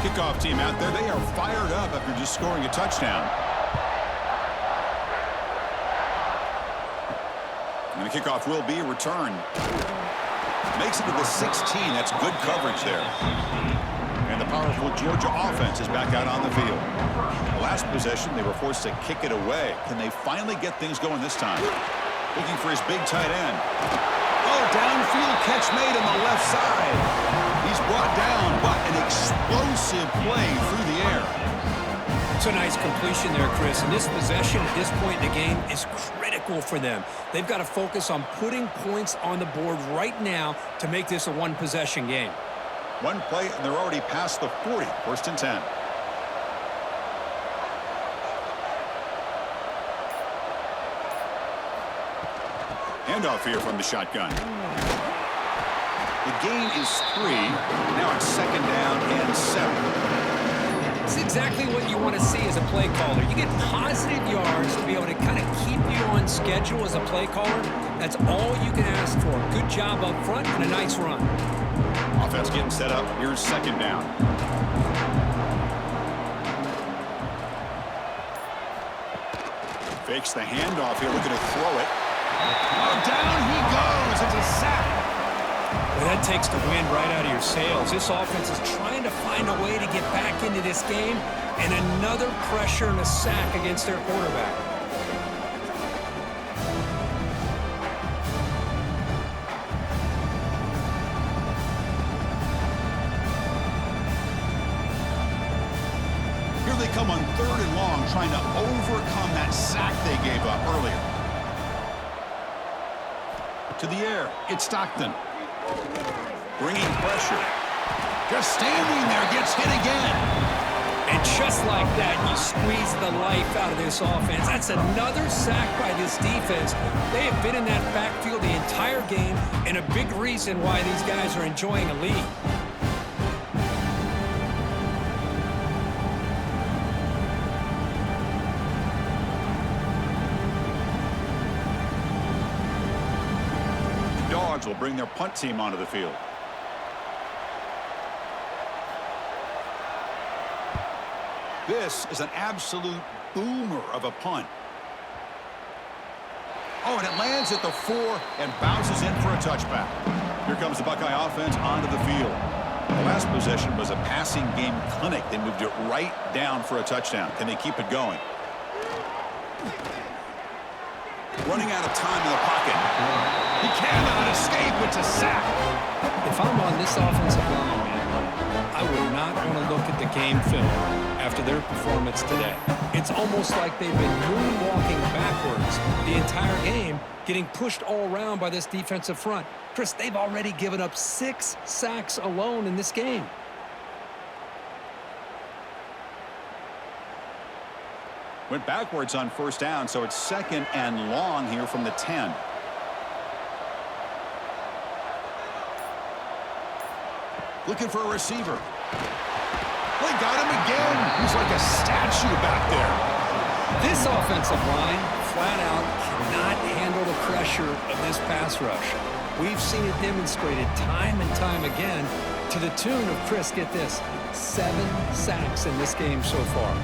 Kickoff team out there. They are fired up after just scoring a touchdown. And the kickoff will be returned. Makes it to the 16. That's good coverage there. And the powerful Georgia offense is back out on the field. The last possession, they were forced to kick it away. Can they finally get things going this time? Looking for his big tight end. Oh, downfield catch made on the left side. He's brought down, but an explosive play through the air. It's a nice completion there, Chris. And this possession at this point in the game is critical for them. They've got to focus on putting points on the board right now to make this a one-possession game. One play, and they're already past the 40. 1st and 10. Handoff here from the shotgun. The gain is 3. Now it's 2nd down and 7. It's exactly what you want to see as a play caller. You get positive yards to be able to kind of keep you on schedule as a play caller. That's all you can ask for. Good job up front and a nice run. Offense getting set up. Here's 2nd down. Fakes the handoff here, looking to throw it. Oh, down he goes. It's a sack. Well, that takes the wind right out of your sails. This offense is trying to find a way to get back into this game, and another pressure and a sack against their quarterback. Here they come on 3rd and long, trying to overcome that sack they gave up earlier. To the air, it's Stockton. Bringing pressure. Just standing there, gets hit again. And just like that, you squeeze the life out of this offense. That's another sack by this defense. They have been in that backfield the entire game, and a big reason why these guys are enjoying a lead. The Dogs will bring their punt team onto the field. This is an absolute boomer of a punt. Oh, and it lands at the 4 and bounces in for a touchback. Here comes the Buckeye offense onto the field. The last possession was a passing game clinic. They moved it right down for a touchdown. Can they keep it going? Running out of time in the pocket. He cannot escape. It's a sack. If I'm on this offensive line, man, I would not want to look at the game film after their performance today. It's almost like they've been moonwalking backwards the entire game, getting pushed all around by this defensive front. Chris, they've already given up 6 sacks alone in this game. Went backwards on first down, so it's 2nd and long here from the 10. Looking for a receiver. They got him again. He's like a statue back there. This offensive line, flat out, cannot handle the pressure of this pass rush. We've seen it demonstrated time and time again to the tune of, Chris, get this, 7 sacks in this game so far.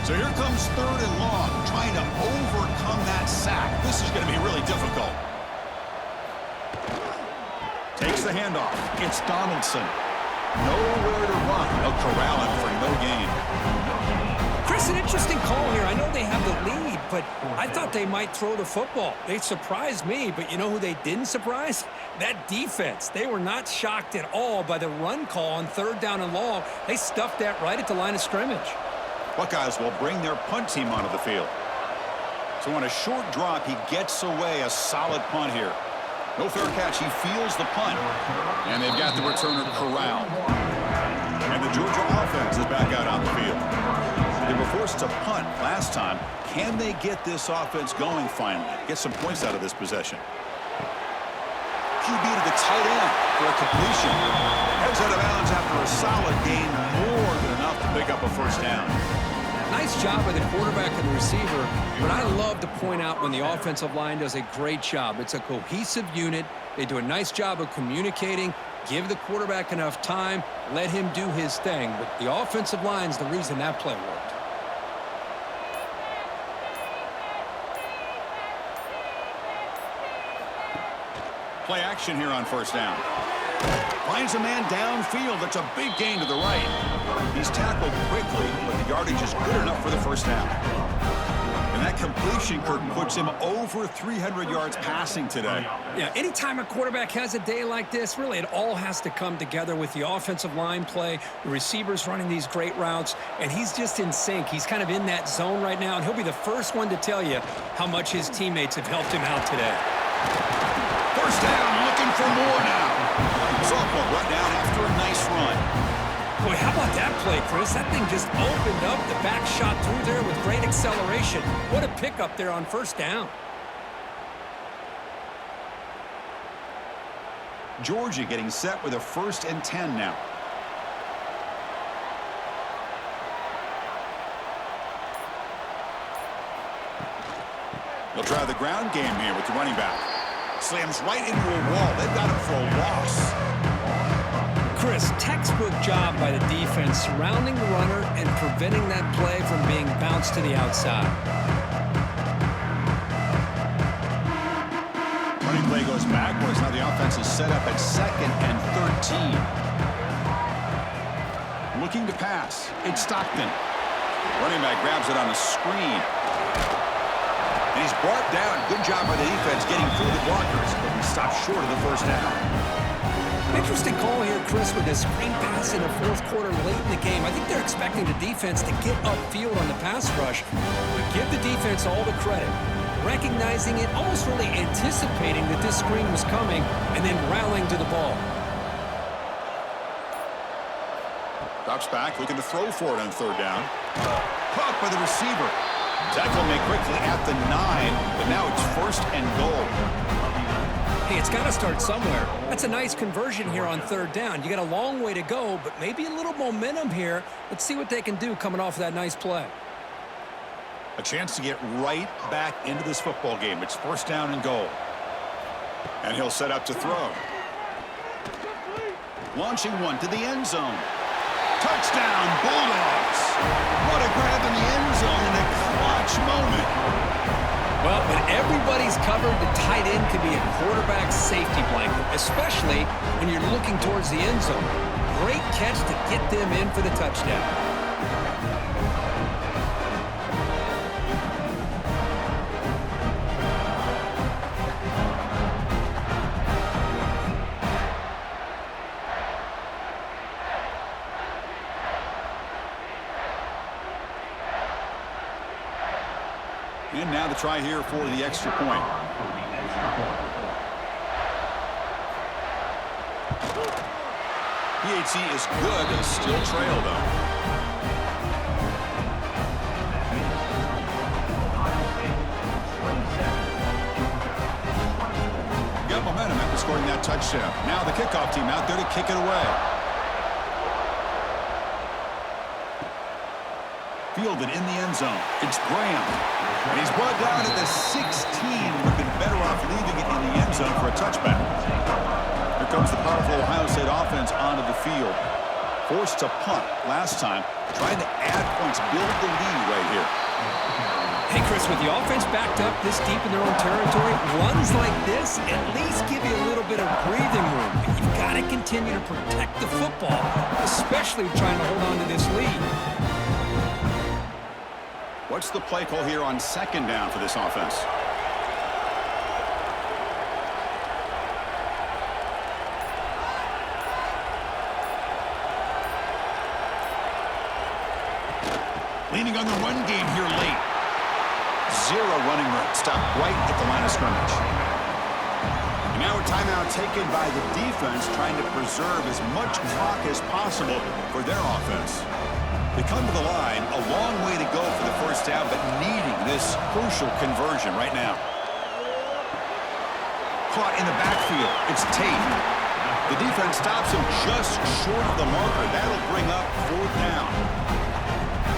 So here comes 3rd and long, trying to overcome that sack. This is going to be really difficult. Takes the handoff. It's Donaldson. Nowhere to run. They'll corral him for no gain. Chris, an interesting call here. I know they have the lead, but I thought they might throw the football. They surprised me, but you know who they didn't surprise? That defense. They were not shocked at all by the run call on 3rd down and long. They stuffed that right at the line of scrimmage. Buckeyes will bring their punt team onto the field. So on a short drop, he gets away a solid punt here. No fair catch. He feels the punt. And they've got the returner corralled. And the Georgia offense is back out on the field. They were forced to punt last time. Can they get this offense going finally? Get some points out of this possession. QB to the tight end for a completion. Heads out of bounds after a solid gain, more than enough to pick up a first down. Nice job by the quarterback and the receiver, but I love to point out when the offensive line does a great job. It's a cohesive unit. They do a nice job of communicating, give the quarterback enough time, let him do his thing. But the offensive line's the reason that play worked. Play action here on first down. Finds a man downfield. That's a big gain to the right. He's tackled quickly, but the yardage is good enough for the first down. And that completion, Kirk, puts him over 300 yards passing today. Yeah, anytime a quarterback has a day like this, really it all has to come together with the offensive line play, the receivers running these great routes, and he's just in sync. He's kind of in that zone right now, and he'll be the first one to tell you how much his teammates have helped him out today. First down, looking for more now. Softball brought down after a nice run. Boy, how about that play, Chris? That thing just opened up. The back shot through there with great acceleration. What a pickup there on first down. Georgia getting set with a 1st and 10 now. They'll try the ground game here with the running back. Slams right into a wall. They've got him for a loss. Chris, textbook job by the defense surrounding the runner and preventing that play from being bounced to the outside. Running play goes backwards. Now the offense is set up at 2nd and 13. Looking to pass. It's Stockton. Running back grabs it on a screen. And he's brought down. Good job by the defense getting through the blockers, but he stopped short of the first down. Interesting call here, Chris, with this screen pass in the 4th quarter late in the game. I think they're expecting the defense to get upfield on the pass rush, but give the defense all the credit. recognizing it, almost really anticipating that this screen was coming, and then rallying to the ball. Drops back, looking to throw for it on third down. Caught by the receiver. Tackle made quickly at the 9, but now it's 1st and goal. Hey, it's got to start somewhere. That's a nice conversion here on third down. You got a long way to go, but maybe a little momentum here. Let's see what they can do coming off of that nice play. A chance to get right back into this football game. It's 1st down and goal. And he'll set up to throw. Launching one to the end zone. Touchdown, Bulldogs. What a grab in the end zone in a clutch moment. Well, when everybody's covered, the tight end can be a quarterback's safety blanket, especially when you're looking towards the end zone. Great catch to get them in for the touchdown. And now the try here for the extra point. PHC is good, still trail though. Got momentum after scoring that touchdown. Now the kickoff team out there to kick it away. Fielded in the end zone. It's Graham. And he's brought down at the 16. Would have been better off leaving it in the end zone for a touchback. Here comes the powerful Ohio State offense onto the field. Forced to punt last time. Trying to add points, build the lead right here. Hey, Chris, with the offense backed up this deep in their own territory, runs like this at least give you a little bit of breathing room. But you've got to continue to protect the football, especially trying to hold on to this lead. What's the play call here on 2nd down for this offense? Leaning on the run game here late. 0 running room. Stopped right at the line of scrimmage. And now a timeout taken by the defense, trying to preserve as much clock as possible for their offense. They come to the line, a long way to go for the 1st down, but needing this crucial conversion right now. Caught in the backfield. It's Tate. The defense stops him just short of the marker. That'll bring up 4th down.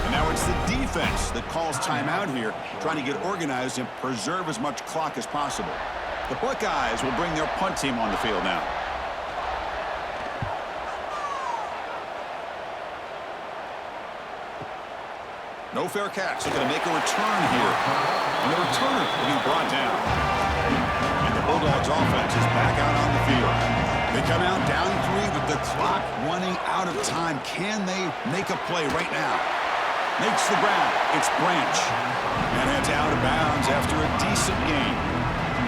And now it's the defense that calls timeout here, trying to get organized and preserve as much clock as possible. The Buckeyes will bring their punt team on the field now. No fair catch. They're going to make a return here. And the returner will be brought down. And the Bulldogs offense is back out on the field. They come out down 3 with the clock running out of time. Can they make a play right now? Makes the ground. It's Branch. And it's out of bounds after a decent game.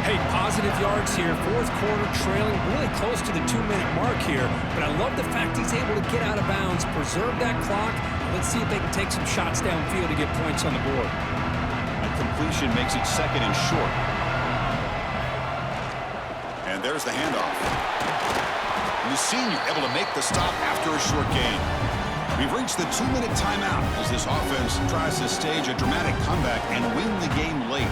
Hey, positive yards here. 4th quarter trailing really close to the 2-minute mark here. But I love the fact he's able to get out of bounds, preserve that clock. Let's see if they can take some shots downfield to get points on the board. A completion makes it 2nd and short. And there's the handoff. And the senior able to make the stop after a short gain. We've reached the 2-minute timeout as this offense tries to stage a dramatic comeback and win the game late.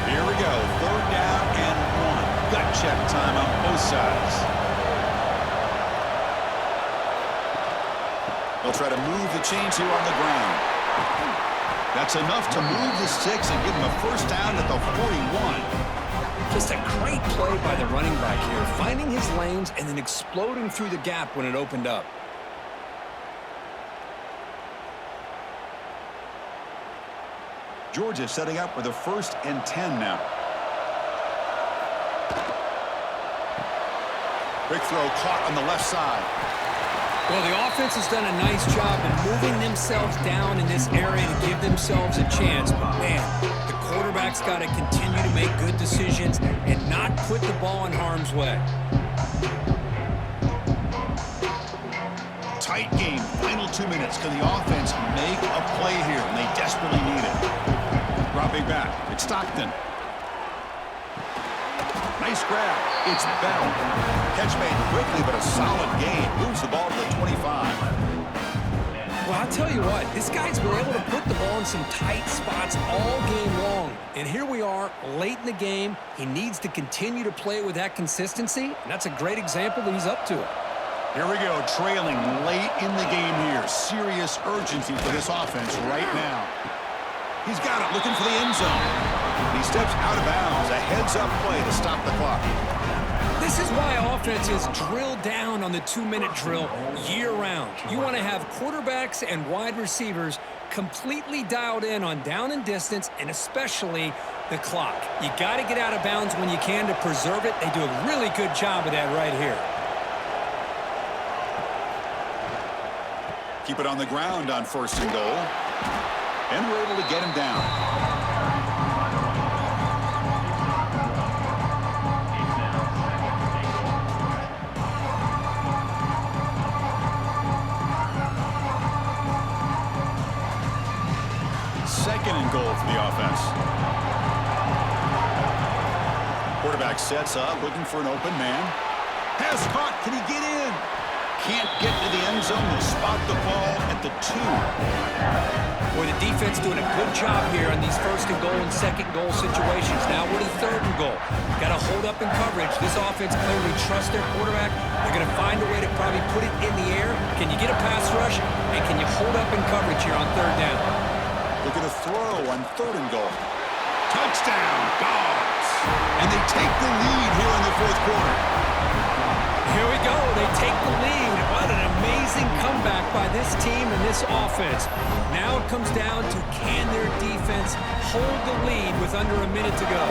Here we go. 3rd down and 1. Gut check time on both sides. They'll try to move the chains here on the ground. That's enough to move the sticks and give them a 1st down at the 41. Just a great play by the running back here, finding his lanes and then exploding through the gap when it opened up. Georgia setting up with a 1st and 10 now. Quick throw caught on the left side. Well, the offense has done a nice job of moving themselves down in this area to give themselves a chance. But, man, the quarterback's got to continue to make good decisions and not put the ball in harm's way. Tight game Final 2 minutes. Can the offense make a play here? And they desperately need it. Dropping back. It's Stockton. Nice grab. It's Bell. Catch made quickly, but a solid gain. Moves the ball to the 25. Well, I'll tell you what, this guy's been able to put the ball in some tight spots all game long. And here we are, late in the game. He needs to continue to play with that consistency, and that's a great example that he's up to it. Here we go, trailing late in the game here. Serious urgency for this offense right now. He's got it, looking for the end zone. He steps out of bounds. A heads-up play to stop the clock. This is why offenses drill down on the 2-minute drill year-round. You want to have quarterbacks and wide receivers completely dialed in on down and distance, and especially the clock. You got to get out of bounds when you can to preserve it. They do a really good job of that right here. Keep it on the ground on 1st and goal. And we're able to get him down. Second and goal for the offense. Quarterback sets up, looking for an open man. Has caught. Can he get in? Can't get to the end zone. They'll spot the ball at the 2. Boy, the defense doing a good job here on these 1st and goal and 2nd goal situations. Now we're to 3rd and goal. Got to hold up in coverage. This offense clearly trusts their quarterback. They're going to find a way to probably put it in the air. Can you get a pass rush? And can you hold up in coverage here on 3rd down? Looking to throw on 3rd and goal. Touchdown, Dogs. And they take the lead here in the 4th quarter. Here we go. They take the lead. What an amazing comeback by this team and this offense. Now it comes down to can their defense hold the lead with under a minute to go.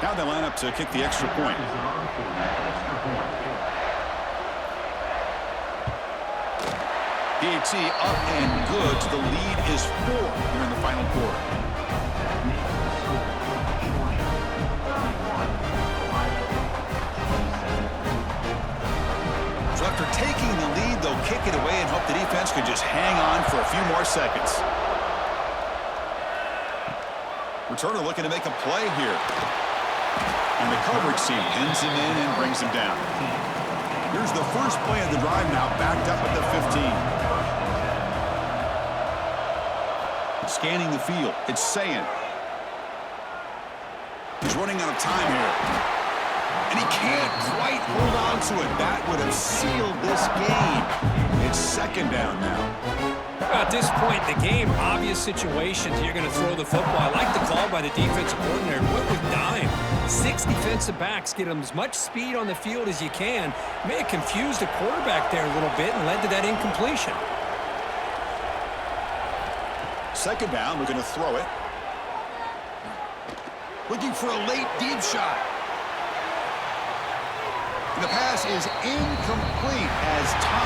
Now they line up to kick the extra point. PAT up and good. The lead is 4 here in the final quarter. So after taking the lead, they'll kick it away and hope the defense can just hang on for a few more seconds. Returner looking to make a play here. And the coverage team pins him in and brings him down. Here's the first play of the drive now, backed up at the 15. Scanning the field, it's Sayan. He's running out of time here. And he can't quite hold on to it. That would have sealed this game. It's 2nd down now. At this point in the game, obvious situations, you're going to throw the football. I like the call by the defensive coordinator. Went with dime. 6 defensive backs get them as much speed on the field as you can. May have confused the quarterback there a little bit and led to that incompletion. 2nd down, looking to throw it. Looking for a late deep shot. And the pass is incomplete as time